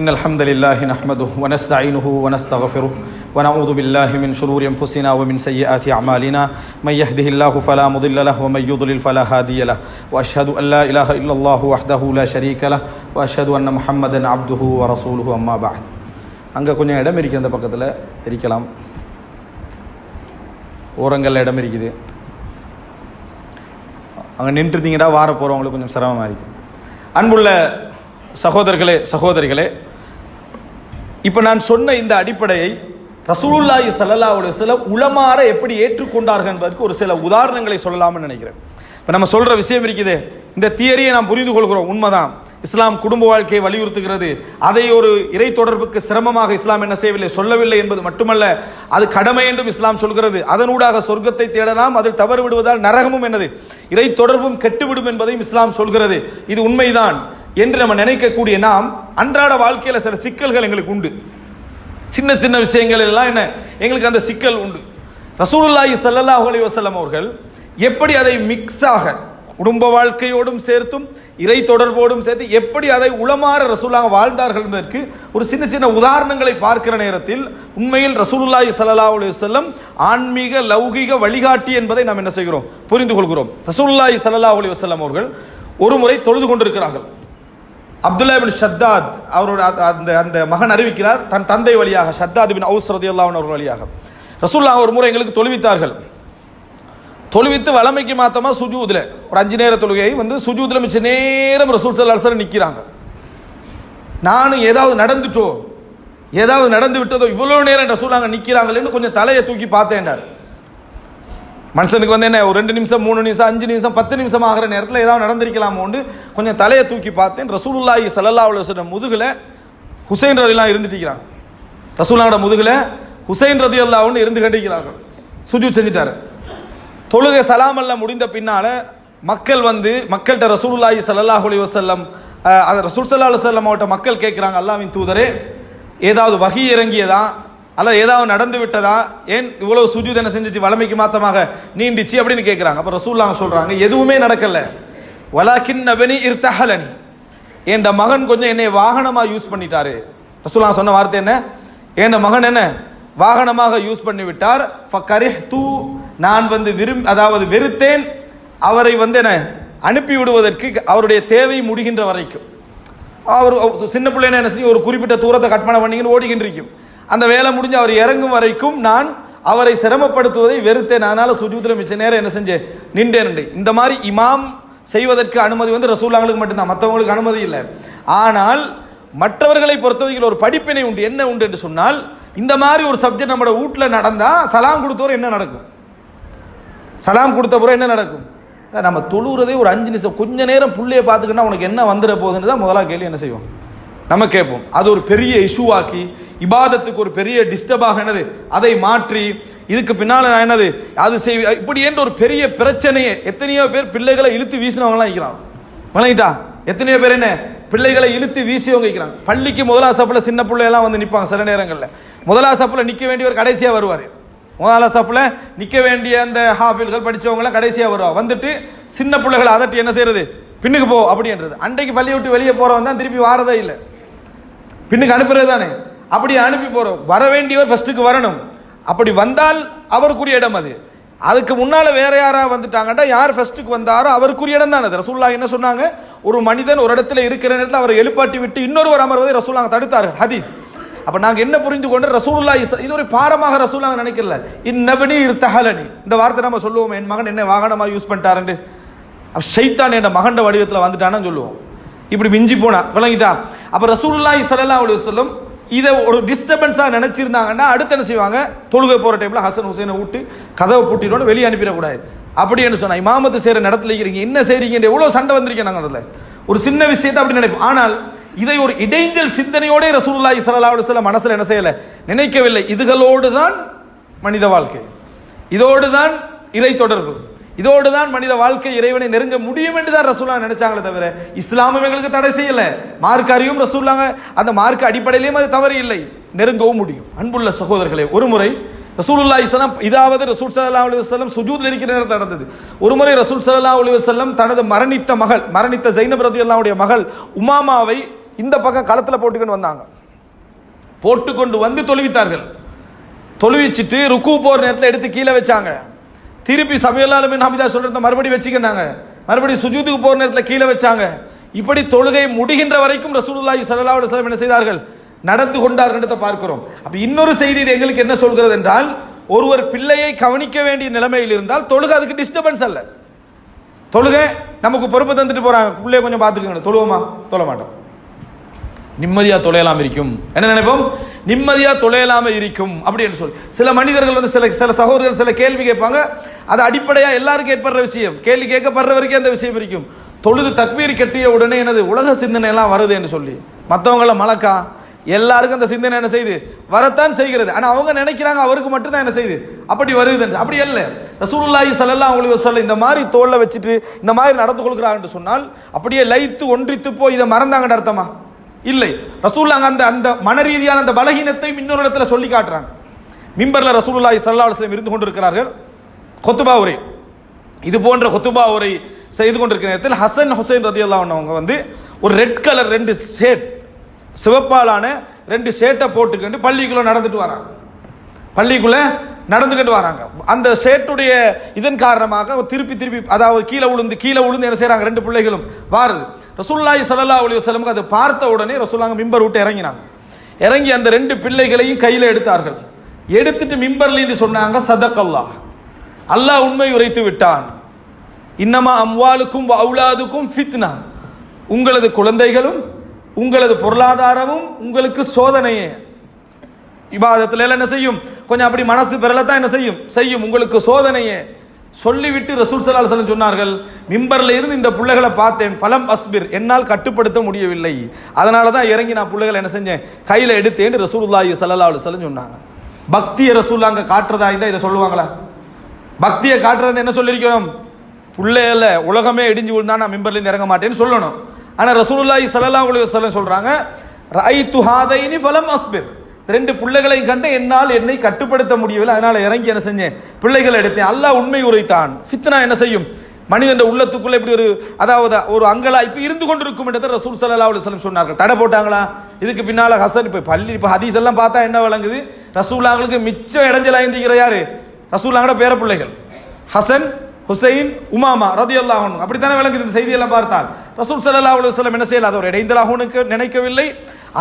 إن الحمد لله نحمده ونستعينه ونستغفره ونعوذ بالله من شرور أنفسنا ومن سيئات أعمالنا من يهده الله فلا مضل له ومن يضلل فلا هادي له وأشهد أن لا إله إلا الله وحده لا شريك له وأشهد أن محمدا عبده ورسوله أما بعد. அங்கே கொஞ்சம் இடம் இருக்குது, அந்த பக்கத்தில் இருக்கலாம், ஓரங்களில் இடம் இருக்குது, அங்கே நின்றுட்டீங்கன்னா வார போகிறவங்களுக்கு கொஞ்சம் சிரமமாக இருக்குது. அன்புள்ள சகோதரர்களே சகோதரிகளே, இப்போ நான் சொன்ன இந்த அடிப்படையை ரசூலுல்லாஹி ஸல்லல்லாஹு அலைஹி வஸல்லம் உலமார எப்படி ஏற்றுக்கொண்டார்கள் என்பதற்கு ஒரு சில உதாரணங்களை சொல்லலாம்னு நினைக்கிறேன். இப்போ நம்ம சொல்கிற விஷயம் இருக்குது, இந்த தியரியை நாம் புரிந்து கொள்கிறோம், உண்மைதான். இஸ்லாம் குடும்ப வாழ்க்கையை வலியுறுத்துகிறது, அதை ஒரு இறை தொடர்புக்கு சிரமமாக இஸ்லாம் என்ன செய்யவில்லை, சொல்லவில்லை என்பது மட்டுமல்ல, அது கடமை என்றும் இஸ்லாம் சொல்கிறது. அதனூடாக சொர்க்கத்தை தேடலாம், அதில் தவறு விடுவதால் நரகமும் என்னது, இறை தொடர்பும் கெட்டுவிடும் என்பதையும் இஸ்லாம் சொல்கிறது. இது உண்மைதான் என்று நம்ம நினைக்கக்கூடிய நாம் அன்றாட வாழ்க்கையில் சில சிக்கல்கள் எங்களுக்கு உண்டு. சின்ன சின்ன விஷயங்கள் எல்லாம் என்ன எங்களுக்கு அந்த சிக்கல் உண்டு. ரசூலுல்லாஹி ஸல்லல்லாஹு அலைஹி வஸல்லம் அவர்கள் எப்படி அதை மிக்ஸாக குடும்ப வாழ்க்கையோடும் சேர்த்தும் இறை தொடர்போடும் சேர்த்து எப்படி அதை உளமாற ரசூலுல்லாஹ் வாழ்ந்தார்கள் என்பதற்கு ஒரு சின்ன சின்ன உதாரணங்களை பார்க்கிற நேரத்தில் உண்மையில் ரசூலுல்லாஹி ஸல்லல்லாஹு அலைஹி வஸல்லம் ஆன்மீக லௌகிக வழிகாட்டி என்பதை நாம் என்ன செய்கிறோம், புரிந்து கொள்கிறோம். ரசூலுல்லாஹி ஸல்லல்லாஹு அலைஹி வஸல்லம் அவர்கள் ஒரு முறை தொழுது கொண்டிருக்கிறார்கள். அப்துல்லா இப்னு ஷத்தாத் அவரோட அந்த மகன் அறிவிக்கிறார், தன் தந்தை வழியாக ஷத்தாத் இப்னு அவுஸ் ரலியல்லாஹு அன்ஹு அவர்கள் வழியாக ரசூலுல்லாஹ் ஒரு முறை எங்களுக்கு தொழுவித்தார்கள். தொழுவித்து வளமைக்கு மாத்தமா சுஜூதுல ஒரு 5 நேர தொழுகையை சுஜூதுல மிச்ச நேரம் ரசூல் ஸல்லல்லாஹு அலைஹி வஸல்லம் நிற்கிறாங்க. நானும் ஏதாவது நடந்து விட்டதோ இவ்வளவு நேரம் ரசூலுல்லாஹ் நிற்கிறாங்களேன்னு கொஞ்சம் தலையை தூக்கி பார்த்தேன். மனுஷனுக்கு வந்து என்ன ஒரு 2 நிமிஷம் 3 நிமிஷம் 5 நிமிஷம் 10 நிமிஷம் ஆகிற நேரத்தில் ஏதாவது நடந்திருக்கலாமோன்னு கொஞ்சம் தலையை தூக்கி பார்த்தேன். ரசூலுல்லாஹி ஸல்லல்லாஹு அலைஹி வஸல்லம் முதுகில் ஹுசைன் ரலியல்லாஹு இருந்துட்டிருக்கிறாங்க. ரசூலுல்லாஹோட முதுகில் ஹுசைன் ரலியல்லாஹு அன்ஹு இருந்து கட்டிக்கிறார்கள். சுஜூத் செஞ்சிட்டாரு. தொழுகை சலாம் எல்லாம் முடிந்த பின்னால மக்கள் வந்து மக்கள்கிட்ட ரசூலுல்லாஹி ஸல்லல்லாஹு அலைஹி வஸல்லம் ரசூல் ஸல்லல்லாஹு அலைஹி வஸல்லம் அவட்ட மக்கள் கேட்குறாங்க, அல்லாஹ்வின் தூதரே ஏதாவது வஹி இறங்கியதா அல்ல ஏதாவது நடந்து விட்டதா, ஏன் இவ்வளவு சுஜூத் என்ன செஞ்சிச்சு வளமைக்கு மாத்தமாக நீண்டிச்சு அப்படின்னு கேட்குறாங்க. அப்போ ரசூலுல்லாஹ் சொல்றாங்க, எதுவுமே நடக்கல, வலாக்கின் நபனி இர்தஹலனி, என் மகன் கொஞ்சம் என்னை வாகனமாக யூஸ் பண்ணிட்டாரு. ரசூலுல்லாஹ் சொன்ன வார்த்தை என்ன, என் மகன் என்ன வாகனமாக யூஸ் பண்ணி விட்டார். ஃபகரிஹ்து, நான் வந்து அதாவது வெறுத்தேன் அவரை வந்து என்ன அனுப்பி விடுவதற்கு, அவருடைய தேவை முடிகின்ற வரைக்கும். அவர் சின்ன பிள்ளைன்னு என்ன செய்யும், ஒரு குறிப்பிட்ட தூரத்தை கற்பனை பண்ணிங்கன்னு ஓடிக்கிட்டு இருக்கும். அந்த வேலை முடிஞ்சு அவர் இறங்கும் வரைக்கும் நான் அவரை சிரமப்படுத்துவதை வெறுத்தேன். அதனால சுஜூதில் மிச்ச நேரம் என்ன செஞ்சேன், நின்றேன். இந்த மாதிரி இமாம் செய்வதற்கு அனுமதி வந்து ரசூலுல்லாஹ்களுக்கு மட்டும்தான், மற்றவங்களுக்கு அனுமதி இல்லை. ஆனால் மற்றவர்களை பொறுத்தவரையில் ஒரு படிப்பினை உண்டு. என்ன உண்டு என்று சொன்னால், இந்த மாதிரி ஒரு சப்ஜெக்ட் நம்மளோட வீட்டில் நடந்தால் சலாம் கொடுத்தவரை என்ன நடக்கும், சலாம் கொடுத்த பிறகு என்ன நடக்கும், நம்ம தொழுகிறதே ஒரு 5 நிமிஷம் கொஞ்ச நேரம் புள்ளையை பார்த்துக்கிட்டா உனக்கு என்ன வந்துட போகுதுன்னு தான் முதலாக கேள்வி என்ன செய்வோம், நம்ம கேட்போம். அது ஒரு பெரிய இஷ்யூவாக்கி இபாதத்துக்கு ஒரு பெரிய டிஸ்டர்பாக என்னது அதை மாற்றி இதுக்கு பின்னால் நான் என்னது அது இப்படி என்ற ஒரு பெரிய பிரச்சனையே. எத்தனையோ பேர் பிள்ளைகளை இழுத்து வீசினவங்களாம் இருக்கிறாங்க, வணங்கிட்டா எத்தனையோ பேர் என்ன பிள்ளைகளை இழுத்து வீசியவங்க இருக்கிறாங்க. பள்ளிக்கு முதலாம் சப்பில் சின்ன பிள்ளையெல்லாம் வந்து நிற்பாங்க. சில நேரங்களில் முதலாம் சப்பில் நிற்க வேண்டியவர் கடைசியாக வருவார். முதலாம் சப்பில் நிற்க வேண்டிய அந்த ஹாஃபில்கள் படித்தவங்களாம் கடைசியாக வருவாங்க. வந்துட்டு சின்ன பிள்ளைகளை அதட்டி என்ன செய்யறது, பின்னுக்கு போ அப்படின்றது. அன்றைக்கு பள்ளியை விட்டு வெளியே போகிறவன் தான் திருப்பி வாரதே இல்லை, பின்னுக்கு அனுப்புறது தானே. அப்படி அனுப்பி போகிறோம், வர வேண்டியவர் ஃபர்ஸ்ட்டுக்கு வரணும். அப்படி வந்தால் அவருக்குரிய இடம் அது. அதுக்கு முன்னால் வேற யாராவது வந்துட்டாங்கன்னா யார் ஃபர்ஸ்ட்டுக்கு வந்தாரோ அவருக்குரிய இடம் தான் அது. ரசூலுல்லாஹ் என்ன சொன்னாங்க, ஒரு மனிதன் ஒரு இடத்துல இருக்கிற நேரத்தில் அவரை எழுப்பாட்டி விட்டு இன்னொருவர் அமர்வதை ரசூலுல்லாஹ் தடுத்தார்கள், ஹதீஸ். அப்போ நாங்கள் என்ன புரிந்து கொண்டு, ரசூலுல்லாஹ் இது ஒரு பாரமாக ரசூலுல்லாஹ் நினைக்கல. இந்நபனி இர்தஹலனி, இந்த வார்த்தை நம்ம சொல்லுவோம், என் மகன் என்ன வாகனமாக யூஸ் பண்ணிட்டாருன்னு. ஷைத்தான் என்ற மகண்ட வடிவத்தில் வந்துட்டான்னு சொல்லுவோம். இப்படி மிஞ்சி போனா விளங்கிட்டா. அப்போ ரசூலுல்லாஹி ஸல்லல்லாஹு அலைஹி வஸல்லம் இதை ஒரு டிஸ்டர்பன்ஸாக நினைச்சிருந்தாங்கன்னா அடுத்து என்ன செய்வாங்க, தொழுகை போகிற டைமில் ஹசன் ஹுசைனை விட்டு கதவை பூட்டிட்டு வெளியே அனுப்பிடக்கூடாது. அப்படின்னு சொன்னா இமாமத்து செய்கிற நடத்துல இருக்கிறீங்க, என்ன செய்றீங்க, எவ்வளோ சண்டை வந்திருக்கேன் நாங்கள் அதில் ஒரு சின்ன விஷயத்தை அப்படி நினைப்போம். ஆனால் இதை ஒரு இடைஞ்சல் சிந்தனையோட ரசூலுல்லாஹி ஸல்லல்லாஹு அலைஹி வஸல்லம் மனசில் என்ன செய்யலை, நினைக்கவில்லை. இதுகளோடு தான் மனித வாழ்க்கை, இதோடு தான் இறை தொடர்பு, இதோடு தான் மனித வாழ்க்கை இறைவனை நெருங்க முடியும் என்று தான் ரசூலுல்லாஹ் நினைச்சாங்களே தவிர இஸ்லாமும் எங்களுக்கு தடை செய்யல, மார்க்க அறிவும் ரசூலுல்லாஹ் அந்த மார்க்க அடிப்படையிலேயும் அது தவறு இல்லை, நெருங்கவும் முடியும். அன்புள்ள சகோதரர்களே, ஒரு முறை ரசூலுல்லாஹி ஸல்லல்லாஹு அலைஹி இதாவது ரசூல் ஸல்லல்லாஹு அலைஹி வஸல்லம் சுஜூத்ல இருக்கிற நேரத்தில் நடந்தது. ஒரு முறை ரசூல் ஸல்லல்லாஹு அலைஹி வஸல்லம் தனது மரணித்த ஸைனப் ரலியல்லாஹு மகள் உமாமாவை இந்த பக்கம் களத்தில் போட்டுக்கொண்டு வந்தாங்க. போட்டுக்கொண்டு வந்து தொழுவித்தார்கள். தொழுவிச்சிட்டு ருக்கு போற நேரத்தில் எடுத்து கீழே வச்சாங்க. திருப்பி சமையலாலும் ஹமிதா சொல்றத மறுபடியும் வச்சுக்கினாங்க. மறுபடியும் சுஜூதுக்கு போற நேரத்தில் கீழே வச்சாங்க. இப்படி தொழுகை முடிகின்ற வரைக்கும் ரசூலுல்லாஹி ஸல்லல்லாஹு அலைஹி வஸல்லம் என்ன செய்தார்கள், நடந்து கொண்டார்கள் பார்க்கிறோம். அப்ப இன்னொரு செய்தி இது எங்களுக்கு என்ன சொல்கிறது என்றால், ஒருவர் பிள்ளையை கவனிக்க வேண்டிய நிலைமையில் இருந்தால் தொழுகை அதுக்கு டிஸ்டர்பன்ஸ் அல்ல. தொழுகை நமக்கு பொறுப்பு தந்துட்டு போறாங்க, பிள்ளைய கொஞ்சம் பார்த்துக்கோங்க, தொழுவோமா, தொழ மாட்டோம், நிம்மதியா தொலையலாம் இருக்கும். என்ன நினைப்போம், நிம்மதியா தொலையலாம இருக்கும் அப்படின்னு சொல்லி சில மனிதர்கள் வந்து சில சகோதரர்கள் சில கேள்வி கேட்பாங்க. அது அடிப்படையா எல்லாருக்கும் ஏற்படுற விஷயம், கேள்வி கேட்கப்படுற வரைக்கும் அந்த விஷயம் இருக்கும். தொழுது தக்பீர் கட்டிய உடனே எனது உலக சிந்தனை எல்லாம் வருது என்று சொல்லி மற்றவங்கள மலக்கா எல்லாருக்கும் அந்த சிந்தனை என்ன செய்யுது, வரத்தான் செய்கிறது. ஆனா அவங்க நினைக்கிறாங்க அவருக்கு மட்டும்தான் என்ன செய்யுது அப்படி வருது என்று. அப்படி அல்ல. ரசூலுல்லாஹி ஸல்லல்லாஹு அலைஹி வஸல்லம் இந்த மாதிரி தோல்ல வச்சுட்டு இந்த மாதிரி நடந்து கொள்கிறாங்க என்று சொன்னால் அப்படியே லைத்து ஒன்றித்து போய் இதை மறந்தாங்கன்னு அர்த்தமா இல்லை. ரசூலுல்லாஹ் அந்த மன ரீதியான அந்த பலகீனத்தை இன்னொரு இடத்துல சொல்லி காட்டுறாங்க. மிம்பர்ல ரசூலுல்லாஹி ஸல்லல்லாஹு அலைஹி வஸல்லம் இருந்து கொண்டிருக்கிறார்கள், குத்பா உரை, இது போன்ற குத்பா உரை செய்து கொண்டிருக்கிற நேரத்தில் ஹசன் ஹுசைன் ரலியல்லாஹு அன்ஹு அவங்க வந்து ஒரு ரெட் கலர் 2 ஷேட், சிவப்பாலான 2 ஷேட்டை போட்டுக்கிட்டு பள்ளிக்குள்ள நடந்துட்டு வராங்க. பள்ளிக்குள்ள நடந்துக்கிட்டு வராங்க. அந்த ஷேட்டுடைய இதன் காரணமாக திருப்பி அதாவது கீழே விழுந்து என்ன செய்யறாங்க, 2 பிள்ளைகளும் வாருது. ரசூலுல்லாஹி ஸல்லல்லாஹு அலைஹி வஸல்லம் அதை பார்த்த உடனே ரசூலுல்லாஹ் மிம்பர் விட்டு இறங்கினாங்க. இறங்கி அந்த 2 பிள்ளைகளையும் கையில் எடுத்தார்கள். எடுத்துட்டு மிம்பர்ல இருந்து சொன்னாங்க, சதகல்லாஹ், அல்லாஹ் உண்மை உரைத்து விட்டான். இன்னமா அம்வாலுக்கும் அவுலாதுக்கும் ஃபித்னா, உங்களது குழந்தைகளும் உங்களது பொருளாதாரமும் உங்களுக்கு சோதனையே. இபாதத்துல என்ன செய்யும், கொஞ்சம் அப்படி மனசு பெறலத்தான் என்ன செய்யும் உங்களுக்கு சோதனையே. சொல்லிவிட்டு ரசூல் ஸல்லல்லாஹு அலைஹி வஸல்லம் சொன்னார்கள், மிம்பர்ல இருந்து இந்த பிள்ளைகளை பார்த்தேன், ஃபலம் அஸ்பிர், என்னால் கட்டுப்படுத்த முடியவில்லை, அதனால தான் இறங்கி நான் பிள்ளைகளை என்ன செஞ்சேன், கையில் எடுத்தேன் ரசூலுல்லாஹி ஸல்லல்லாஹு அலைஹி வஸல்லம் சொன்னாங்க. பக்தியை ரசூல் அங்கே காட்டுறதா இருந்தால் இதை சொல்லுவாங்களா? பக்தியை காட்டுறதுன்னு என்ன சொல்லியிருக்கிறோம்? பிள்ளைகள உலகமே இடிஞ்சு விழுந்தா நான் மிம்பர்லேருந்து இறங்க மாட்டேன்னு சொல்லணும். ஆனால் ரசூலுல்லாஹி ஸல்லல்லாஹு அலைஹி வஸல்லம் சொல்றாங்க, ரஐத்து ஹாதைனி ஃபலம் அஸ்பிர், ரெண்டு பிள்ளைகளை கண்டு என்னால் என்னை கட்டுப்படுத்த முடியவில்லை, அதனால இறங்கி என்ன செஞ்சேன், பிள்ளைகளை எடுத்தேன். அல்லாஹ் உண்மை உரைத்தான். ஃபித்னா என்ன செய்யும், மனிதன் உள்ளத்துக்குள்ள இப்படி ஒரு அதாவது ஒரு அங்கலாய்ப்பு இருந்து கொண்டிருக்கும் என்றதை ரசூல் ஸல்லல்லாஹு அலைஹி வஸல்லம் சொன்னார்கள். தடை போட்டாங்களா? இதுக்கு பின்னால ஹசன் இப்போ ஹதீஸ் எல்லாம் பார்த்தா என்ன விளங்குது, ரசூலுல்லாஹ்களுக்கு மிச்சம் இடைஞ்சலா இருந்திருக்கிற யாரு, ரசூலுல்லாஹ்வோட பேர பிள்ளைகள் ஹசன், ஹுசைன், உமாமா ரலியல்லாஹு அன்ஹு. அப்படித்தானே விளங்குது இந்த செய்தியெல்லாம் பார்த்தால். ரசூல் ஸல்லல்லாஹு அலைஹி வஸல்லம் என்ன செய்யல, அதை ஒரு இடைந்தலாக நினைக்கவில்லை.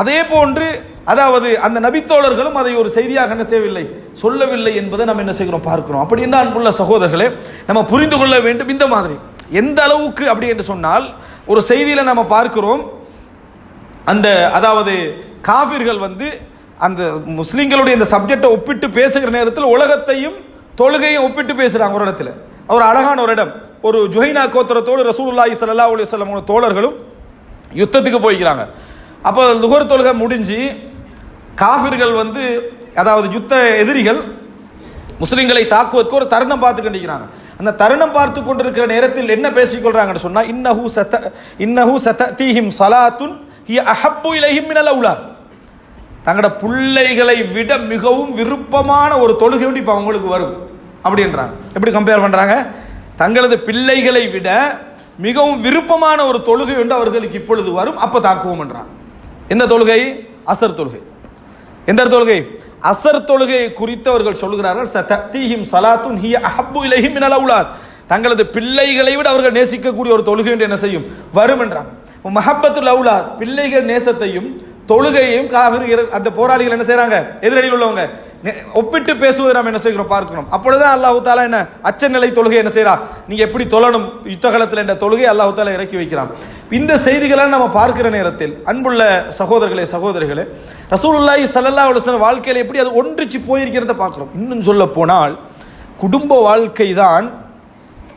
அதே போன்று அதாவது அந்த நபித்தோழர்களும் அதை ஒரு செய்தியாக என்ன செய்யவில்லை, சொல்லவில்லை என்பதை நம்ம என்ன செய்கிறோம் பார்க்கிறோம். அப்படி என்ன அன்புள்ள சகோதரர்களே, நம்ம புரிந்து கொள்ள வேண்டும் இந்த மாதிரி எந்த அளவுக்கு அப்படி என்று சொன்னால், ஒரு செய்தியில நம்ம பார்க்கிறோம், அந்த அதாவது காஃபிர்கள் அந்த முஸ்லிம்களுடைய இந்த சப்ஜெக்டை ஒப்பிட்டு பேசுகிற நேரத்தில் உலகத்தையும் தொழுகையும் ஒப்பிட்டு பேசுறாங்க. ஒரு இடத்துல ஒரு அழகான ஒரு இடம், ஒரு ஜுஹைனா கோத்திரத்தோடு ரசூலுல்லாஹி ஸல்லல்லாஹு அலைஹி வஸல்லம் தோழர்களும் யுத்தத்துக்கு போய்க்கிறாங்க. அப்போ லுஹர் தொழுகை முடிஞ்சு காஃபிர்கள் அதாவது யுத்த எதிரிகள் முஸ்லிம்களை தாக்குவதற்கு ஒரு தருணம் பார்த்து கண்டிக்கிறாங்க. அந்த தருணம் பார்த்து கொண்டிருக்கிற நேரத்தில் என்ன பேசிக்கொள்றாங்கன்னு சொன்னா, இன்னஹு சததீஹிம் ஸலாத்துன் ஹிய அஹப்பு இலைஹிம் மினல் அவுலாத், தங்களோட பிள்ளைகளை விட மிகவும் விருப்பமான ஒரு தொழுகை ஒன்று இப்போ அவங்களுக்கு வரும் அப்படின்றாங்க. எப்படி கம்பேர் பண்றாங்க, தங்களது பிள்ளைகளை விட மிகவும் விருப்பமான ஒரு தொழுகை ஒன்று அவர்களுக்கு இப்பொழுது வரும், அப்ப தாக்குவோம் என்றாங்க. எந்த தொழுகை? அசர் தொழுகை. எந்த தொழுகை? அசர் தொழுகையை குறித்து அவர்கள் சொல்கிறார்கள், சததீஹிம் ஸலாத்துன் ஹிய அஹப்பு இலைஹிம் மினல் அவுலாத், தங்களது பிள்ளைகளை விட அவர்கள் நேசிக்கக்கூடிய ஒரு தொழுகை என்று என்ன செய்யும், வரும் என்றாங்க. மஹப்பத்துல் அவுலாத், பிள்ளைகள் நேசத்தையும் தொழுகையையும் காஃபிர்கள் அந்த போராளிகள் என்ன செய்யறாங்க, எதிரடியில் உள்ளவங்க ஒப்பிட்டு பேசுவதை நாம் என்ன செய்கிறோம் பார்க்கிறோம். அப்பொழுதுதான் அல்லாஹ் தஆலா என்ன அச்சநிலை தொழுகை என்ன செய்யறா, நீங்க எப்படி தொழணும் யுத்தகலத்தில் என்ற தொழுகை அல்லாஹ் தஆலா இறக்கி வைக்கிறான். இந்த செய்திகளை நம்ம பார்க்கிற நேரத்தில் அன்புள்ள சகோதரர்களே சகோதரிகளே, ரசூலுல்லாஹி ஸல்லல்லாஹு அலைஹி வஸல்லம் வாழ்க்கையில் எப்படி அது ஒன்றிச்சு போயிருக்கிறத பார்க்கிறோம். இன்னும் சொல்ல போனால் குடும்ப வாழ்க்கை தான்,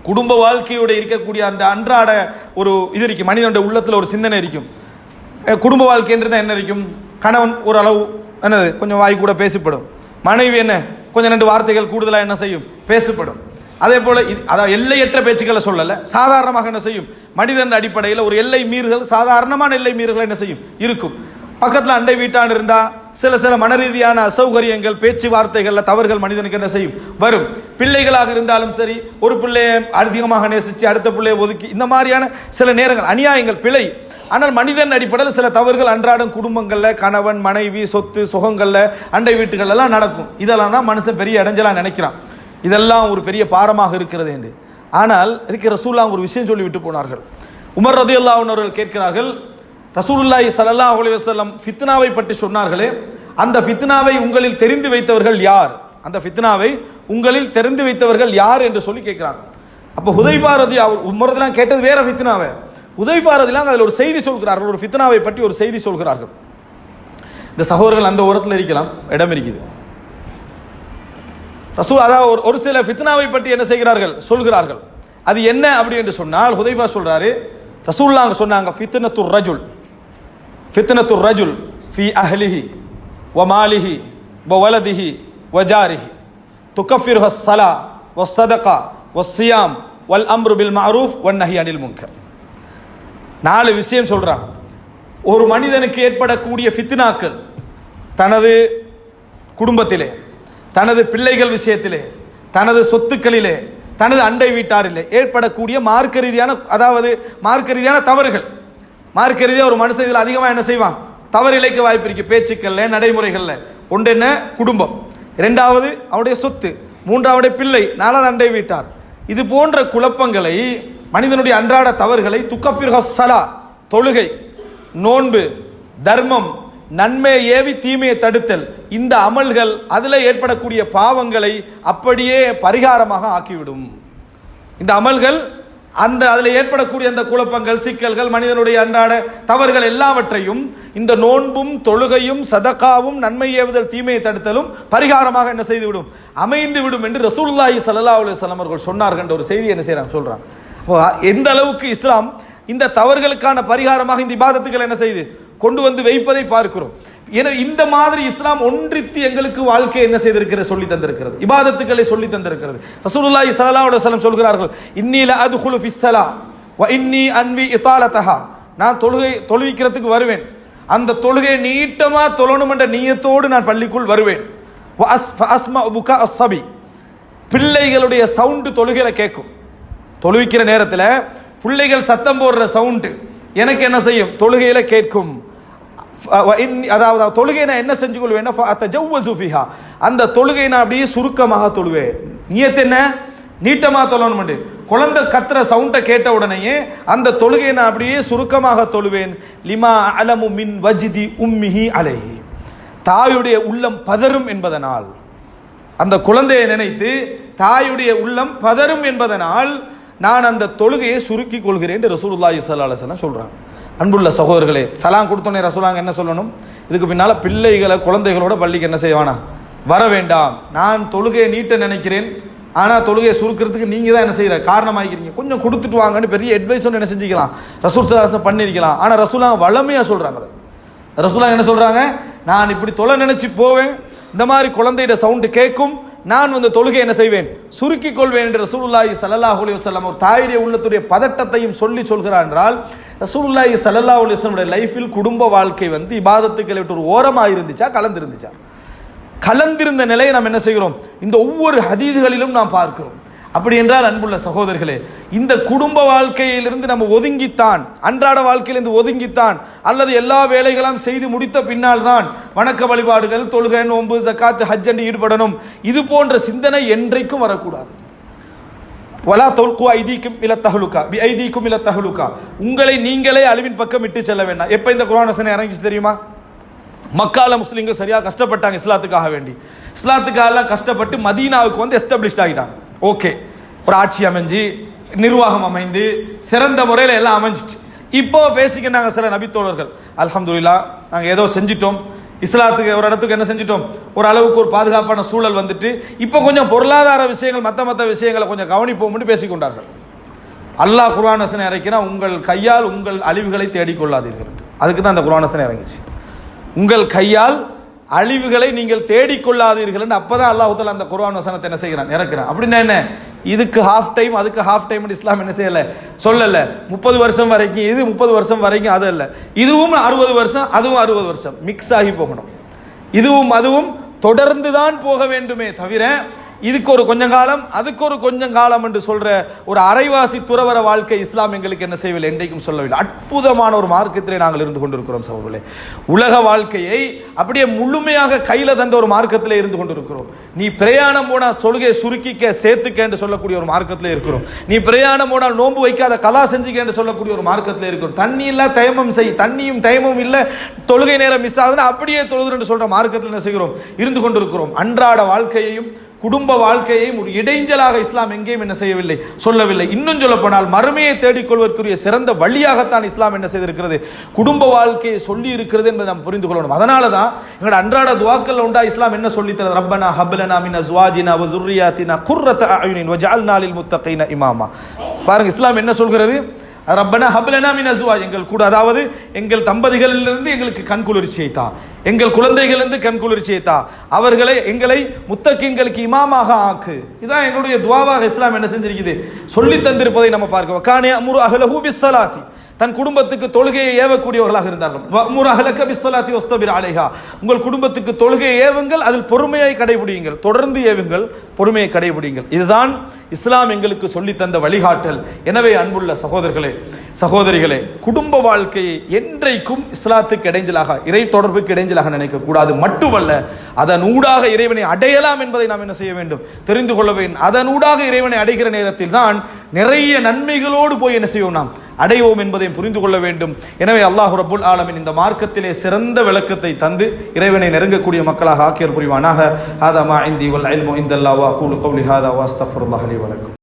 குடும்ப வாழ்க்கையோட இருக்கக்கூடிய அந்த அன்றாட ஒரு இது இருக்கும், மனிதனுடைய உள்ளத்தில் ஒரு சிந்தனை இருக்கும். குடும்ப வாழ்க்கைன்றது என்ன இருக்கும், கணவன் ஒரு அளவு என்னது கொஞ்சம் வாய் கூட பேசப்படும், மனைவி என்ன கொஞ்சம் ரெண்டு வார்த்தைகள் கூடுதலாக என்ன செய்யும், பேசப்படும். அதே போல அதாவது எல்லையற்ற பேச்சுக்களை சொல்லல, சாதாரணமாக என்ன செய்யும், மனிதன் அடிப்படையில் ஒரு எல்லை மீறுதல், சாதாரணமான எல்லை மீறுதல் என்ன செய்யும் இருக்கும். பக்கத்தில் அண்டை வீட்டான் இருந்தா சில மனரீதியான அசௌகரியங்கள், பேச்சுவார்த்தைகள்ல தவறுகள் மனிதனுக்கு என்ன செய்யும், வரும். பிள்ளைகளாக இருந்தாலும் சரி, ஒரு பிள்ளையை அதிகமாக நேசிச்சு அடுத்த பிள்ளையை ஒதுக்கி இந்த மாதிரியான சில நேரங்கள் அநியாயங்கள், பிழை. ஆனால் மனிதன் அடிப்படையில் சில தவறுகள் அன்றாடம் குடும்பங்கள்ல, கணவன் மனைவி சொத்து சுகங்கள்ல அண்டை வீட்டுகள் எல்லாம் நடக்கும். இதெல்லாம் தான் மனுஷன் பெரிய இடைஞ்சலா நினைக்கிறான், இதெல்லாம் ஒரு பெரிய பாரமாக இருக்கிறது என்று. ஆனால் இதுக்கு ரசூலுல்லாஹ் ஒரு விஷயம் சொல்லி விட்டு போனார்கள். உமர் ரலியல்லாஹு அன்ஹு அவர்கள் கேட்கிறார்கள், ரசூலுல்லாஹி ஸல்லல்லாஹு அலைஹி வஸல்லம் ஃபித்னாவை பற்றி சொன்னார்களே, அந்த ஃபித்னாவை உங்களில் தெரிந்து வைத்தவர்கள் யார், அந்த ஃபித்னாவை உங்களில் தெரிந்து வைத்தவர்கள் யார் என்று சொல்லி கேட்கிறாங்க. அப்போ ஹுதைஃபா உமர் ரலியல்லாஹு கேட்டது வேற ஃபித்னாவை, ஹுதைஃபா ரலியல்லாஹு அதில் ஒரு செய்தி சொல்கிறார்கள், ஒரு ஃபித்னாவை பற்றி ஒரு செய்தி சொல்கிறார்கள். இந்த சகோதரர்கள் அந்த ஓரத்தில் இருக்கலாம், இடம் இருக்குது. ரசூல் அதாவது ஒரு சில ஃபித்னாவை பற்றி என்ன செய்கிறார்கள், சொல்கிறார்கள். அது என்ன அப்படி என்று சொன்னால், ஹுதைஃபா சொல்றாரு, ரசூலுல்லாஹ் சொன்னாங்க, ஃபித்னத்துர் ரஜுல் ஃபி அஹ்லிஹி வ மாலிஹி வ வலதிஹி வ ஜாரிஹி துகஃபிருஹு ஸலா வ ஸதகா வ ஸியாம் வல் அம்ரு பில் மஅரூஃப் வன் நஹி அனில் முன்கர். 4 விஷயம் சொல்றாங்க. ஒரு மனிதனுக்கு ஏற்படக்கூடிய ஃபித்னாக்கள், தனது குடும்பத்திலே, தனது பிள்ளைகள் விஷயத்திலே, தனது சொத்துக்களிலே, தனது அண்டை வீட்டாரிலே ஏற்படக்கூடிய மார்க்க ரீதியான, அதாவது மார்க்க ரீதியான தவறுகள். மார்க்க ரீதியாக ஒரு மனுஷன் இதில் அதிகமாக என்ன செய்வான், தவறு இழைக்க வாய்ப்பு இருக்கு. பேச்சுக்கள்ல, நடைமுறைகள்ல. ஒன்று என்ன, குடும்பம். 2வது அவருடைய சொத்து. 3வது பிள்ளை. 4வது அண்டை வீட்டார். இது போன்ற குழப்பங்களை, மனிதனுடைய அன்றாட தவறுகளை துகஃபிருஹு ஸலா, தொழுகை, நோன்பு, தர்மம், நன்மையை ஏவி தீமையை தடுத்தல், இந்த அமல்கள் அதில் ஏற்படக்கூடிய பாவங்களை அப்படியே பரிகாரமாக ஆக்கிவிடும். இந்த அமல்கள் அதில் ஏற்படக்கூடிய அந்த குழப்பங்கள், சிக்கல்கள், மனிதனுடைய அன்றாட தவறுகள் எல்லாவற்றையும் இந்த நோன்பும் தொழுகையும் சதகாவும் நன்மை ஏவுதல் தீமையை தடுத்தலும் பரிகாரமாக என்ன செய்துவிடும், அமைந்து விடும் என்று ரசூலுல்லாஹி ஸல்லல்லாஹு அலைஹி வஸல்லம் அவர்கள் சொன்னார்கள் என்ற ஒரு செய்தி என்ன செய்யறாங்க சொல்றாங்க. எந்த அளவுக்கு இஸ்லாம் இந்த தவறுகளுக்கான பரிகாரமாக இந்த இபாதத்துக்கள் என்ன செய்து கொண்டு வந்து வைப்பதை பார்க்கிறோம். எனவே இந்த மாதிரி இஸ்லாம் ஒன்றித்து எங்களுக்கு வாழ்க்கை என்ன செய்திருக்கிறது, சொல்லி தந்திருக்கிறது, இபாதத்துக்களை சொல்லி தந்திருக்கிறது. ரசூலுல்லாஹி ஸல்லல்லாஹு அலைஹி வஸல்லம் சொல்கிறார்கள், இன்னி லா அத்குலு ஃபிஸ்ஸலா வ இன்னி அன்வி இதாலதஹா, நான் தொழுவிக்கிறதுக்கு வருவேன், அந்த தொழுகையை நீட்டமா தொழணும் என்ற நியத்தோடு நான் பள்ளிக்குள் வருவேன். வ அஸ்மா புகா அஸ்ஸபி, பிள்ளைகளுடைய சவுண்டு தொழுகையில கேட்கும். தொழுவிக்கிற நேரத்தில் பிள்ளைகள் சத்தம் போடுற சவுண்டு எனக்கு என்ன செய்யும், தொழுகையில கேட்கும். அதாவது தொழுகை நான் என்ன செஞ்சு கொள்வேன், அந்த தொழுகை நான் அப்படியே சுருக்கமாக தொழுவேன். நியத்து என்ன, நீட்டமாக தொழணும். குழந்தை கத்துற சவுண்டை கேட்ட உடனேயே அந்த தொழுகை நான் அப்படியே சுருக்கமாக தொழுவேன். லிமா அலமு மின் வஜிதி உம்மிஹி அலைஹி, தாயுடைய உள்ளம் பதறும் என்பதனால், அந்த குழந்தையை நினைத்து தாயுடைய உள்ளம் பதறும் என்பதனால் நான் அந்த தொழுகையை சுருக்கி கொள்கிறேன் என்று ரசூலுல்லாஹி ஸல்லல்லாஹு அலைஹி வஸல்லம் சொல்றாங்க. அன்புள்ள சகோதரர்களே, சலாம் கொடுத்தோன்னே ரசூலுல்லாஹ் என்ன சொல்லணும், இதுக்கு பின்னால பிள்ளைகளை குழந்தைகளோட பள்ளிக்கு என்ன செய்வானா வர வேண்டாம். நான் தொழுகையை நீட்ட நினைக்கிறேன், ஆனால் தொழுகையை சுருக்கிறதுக்கு நீங்க தான் என்ன செய்யற காரணமாகிறீங்க, கொஞ்சம் கொடுத்துட்டு வாங்கன்னு பெரிய அட்வைஸ் ஒன்று என்ன செஞ்சுக்கலாம், ரசூல் ஸல்லல்லாஹு அலைஹி வஸல்லம் பண்ணிருக்கலாம். ஆனால் ரசூலுல்லாஹ் வளமையா சொல்றாங்க. ரசூலுல்லாஹ் என்ன சொல்றாங்க, நான் இப்படி தொலை நினைச்சு போவேன், இந்த மாதிரி குழந்தையோட சவுண்டு கேட்கும், நான் வந்து தொழுகை என்ன செய்வேன், சுருக்கிக் கொள்வேன் என்று ரசூலுல்லாஹி ஸல்லல்லாஹு அலைஹி வஸல்லம் ஒரு தாயுடைய உள்ளத்துடைய பதட்டத்தையும் சொல்கிறார் என்றால், ரசூலுல்லாஹி ஸல்லல்லாஹு அலைஹி வஸல்லம் லைஃபில் குடும்ப வாழ்க்கை வந்து இபாதத்துக்களை விட்டு ஒரு ஓரமாக இருந்துச்சா, கலந்திருந்துச்சா? கலந்திருந்த நிலையை நாம் என்ன செய்கிறோம், இந்த ஒவ்வொரு ஹதீதுகளிலும் நாம் பார்க்கிறோம். அப்படி என்றால் அன்புள்ள சகோதரர்களே, இந்த குடும்ப வாழ்க்கையிலிருந்து நம்ம ஒதுங்கித்தான், அன்றாட வாழ்க்கையிலிருந்து ஒதுங்கித்தான், அல்லது எல்லா வேலைகளும் செய்து முடித்த பின்னால் தான் வணக்க வழிபாடுகள், தொழுகை, நோன்பு, ஜக்காத், ஹஜ் என்று ஈடுபடணும், இது போன்ற சிந்தனை என்றைக்கும் வரக்கூடாது. வலா தல்கு ஐதீக்கும் இல தஹலுகா பி ஐதீக்கும் இல தஹலுகா, உங்களை நீங்களே அழிவின் பக்கம் விட்டு செல்ல வேண்டாம். எப்ப இந்த குர்ஆன் வசனம் இறங்கிச்சு தெரியுமா? மக்கால முஸ்லிம்கள் சரியா கஷ்டப்பட்டாங்க இஸ்லாத்துக்காக வேண்டி, இஸ்லாத்துக்காக கஷ்டப்பட்டு மதீனாவுக்கு வந்து எஸ்டாப்ளிஷ்ட் ஆகிட்டாங்க. ஓகே, ஒரு ஆட்சி அமைஞ்சு, நிர்வாகம் அமைந்து, சிறந்த முறையில் எல்லாம் அமைஞ்சிச்சு. இப்போ பேசிக்கிறாங்க சில நபித்தோழர்கள், அல்ஹம்துலில்லாஹ் நாங்கள் ஏதோ செஞ்சிட்டோம், இஸ்லாத்துக்கு ஒரு இடத்துக்கு என்ன செஞ்சிட்டோம், ஒரு அளவுக்கு ஒரு பாதுகாப்பான சூழல் வந்துட்டு, இப்போ கொஞ்சம் பொருளாதார விஷயங்கள் மற்ற விஷயங்களை கொஞ்சம் கவனிப்போம்னு பேசிக்கொண்டார்கள். அல்லாஹ் குர்ஆன் வசனம் இறக்கினா, உங்கள் கையால் உங்கள் அழிவுகளை தேடிக்கொள்ளாதீர்கள். அதுக்கு தான் அந்த குர்ஆன் வசனம் இறங்கிச்சு. உங்கள் கையால் அழிவுகளை நீங்கள் தேடிக்கொள்ளாதீர்கள். அப்பதான் அல்லாஹ் தஆலா அந்த குர்ஆன் வசனத்தை என்ன செய்கிறான், இறக்குறான். அப்படின்னா என்ன, இதுக்கு ஹாஃப் டைம் அதுக்கு ஹாஃப் டைம் இஸ்லாம் என்ன செய்யல, சொல்லல. 30 வருஷம் வரைக்கும் இது, 30 வருஷம் வரைக்கும் அது அல்ல. இதுவும் 60 வருஷம் அதுவும் 60 வருஷம் மிக்ஸ் ஆகி போகணும். இதுவும் அதுவும் தொடர்ந்து தான் போக வேண்டுமே தவிர, இதுக்கு ஒரு கொஞ்சம் காலம் அதுக்கு ஒரு கொஞ்சம் காலம் என்று சொல்ற ஒரு அரைவாசி துறவர வாழ்க்கை இஸ்லாம் எங்களுக்கு என்ன செய்யவில்லை, என்றைக்கும் சொல்லவில்லை. அற்புதமான ஒரு மார்க்கத்திலே நாங்கள் இருந்து கொண்டிருக்கிறோம் சகோதரர்களே. உலக வாழ்க்கையை அப்படியே முழுமையாக கையில தந்த ஒரு மார்க்கத்திலே இருந்து கொண்டிருக்கிறோம். நீ பிரயாணம் போனா தொழுகை சுருக்கிக்க சேர்த்துக்க என்று சொல்லக்கூடிய ஒரு மார்க்கத்திலே இருக்கிறோம். நீ பிரயாணம் போனால் நோன்பு வைக்காத கலா செஞ்சுக்க என்று சொல்லக்கூடிய ஒரு மார்க்கத்திலே இருக்கிறோம். தண்ணி இல்ல தயமம் செய், தண்ணியும் தயமும் இல்ல, தொழுகை நேரம் மிஸ் ஆகுதுன்னா அப்படியே தொழுது என்று சொல்ற மார்க்கத்தில் என்ன செய்கிறோம், இருந்து கொண்டிருக்கிறோம். அன்றாட வாழ்க்கையையும் குடும்ப வாழ்க்கையையும் ஒரு இடைஞ்சலாக இஸ்லாம் எங்கேயும் என்ன செய்யவில்லை, சொல்லவில்லை. இன்னும் சொல்ல போனால் மறுமையை தேடிக்கொள்வதற்குரிய சிறந்த வழியாகத்தான் இஸ்லாம் என்ன செய்திருக்கிறது, குடும்ப வாழ்க்கையை சொல்லி இருக்கிறது என்பதை நாம் புரிந்து கொள்ளணும். அதனால தான் எங்களோட அன்றாட துஆக்கள் உண்டா இஸ்லாம் என்ன சொல்லி தருது, ரப்பனா ஹப்லனா மின் அஸ்வாஜினா வ ذُرِّيَّاتِنَا قُرَّةَ أَعْيُنٍ وَاجْعَلْنَا لِلْمُتَّقِينَ إِمَامًا. பாருங்க, இஸ்லாம் என்ன சொல்கிறது, ரப்பனா ஹப்லனா மின் அஸ்வாஜ், எங்கள் கூட, அதாவது எங்கள் தம்பதிகளிலிருந்து எங்களுக்கு கண்குளிர்ச்சியை தா, எங்கள் குழந்தைகளிலிருந்து கண்குளிர்ச்சியை தா, அவர்களை எங்களை முத்தகீன்களுக்கு இமாமாக ஆக்கு. இதான் எங்களுடைய துஆவாக இஸ்லாம் என்ன செஞ்சிருக்குது, சொல்லி தந்திருப்பதை நம்ம பார்க்கிறோம். கானே அம்ரு அஹ்லஹு பிஸ்ஸலாத்தி, தன் குடும்பத்துக்கு தொழுகையை ஏவக்கூடியவர்களாக இருந்தார்கள். வஅ்முர் அஹ்லக பிஸ்ஸலாத்தி வஸ்தபிர் அலைஹா, உங்கள் குடும்பத்துக்கு தொழுகையை ஏவுங்கள், அதில் பொறுமையை கடைபிடியுங்கள், தொடர்ந்து ஏவுங்கள், பொறுமையை கடைபிடியுங்கள். இதுதான் இஸ்லாம் எங்களுக்கு சொல்லி தந்த வழிகாட்டல். எனவே அன்புள்ள சகோதரர்களே சகோதரிகளே, குடும்ப வாழ்க்கையை என்றைக்கும் இஸ்லாத்துக்கு இடைஞ்சலாக, இறை தொடர்புக்கு இடைஞ்சலாக நினைக்க கூடாது. மட்டுமல்ல, அதன் ஊடாக இறைவனை அடையலாம் என்பதை நாம் என்ன செய்ய வேண்டும், தெரிந்து கொள்ள வேண்டும். அதன் ஊடாக இறைவனை அடைகிற நேரத்தில் தான் நிறைய நன்மைகளோடு போய் என்ன செய்வோம், நாம் அடைவோம் என்பதை புரிந்து கொள்ள வேண்டும். எனவே அல்லாஹ் ரப்புல் ஆலமீன் இந்த மார்க்கத்திலே சிறந்த விளக்கத்தை தந்து இறைவனை நெருங்கக்கூடிய மக்களாக ஆக்கியர் புரிவானாக. ஹாதா மா இந்தி வல் இல்மு இந்தல்லாஹ் வ அகூலு கௌலி ஹாதா வ அஸ்தக்ஃபிருல்லாஹ் லி வ லக்கும்.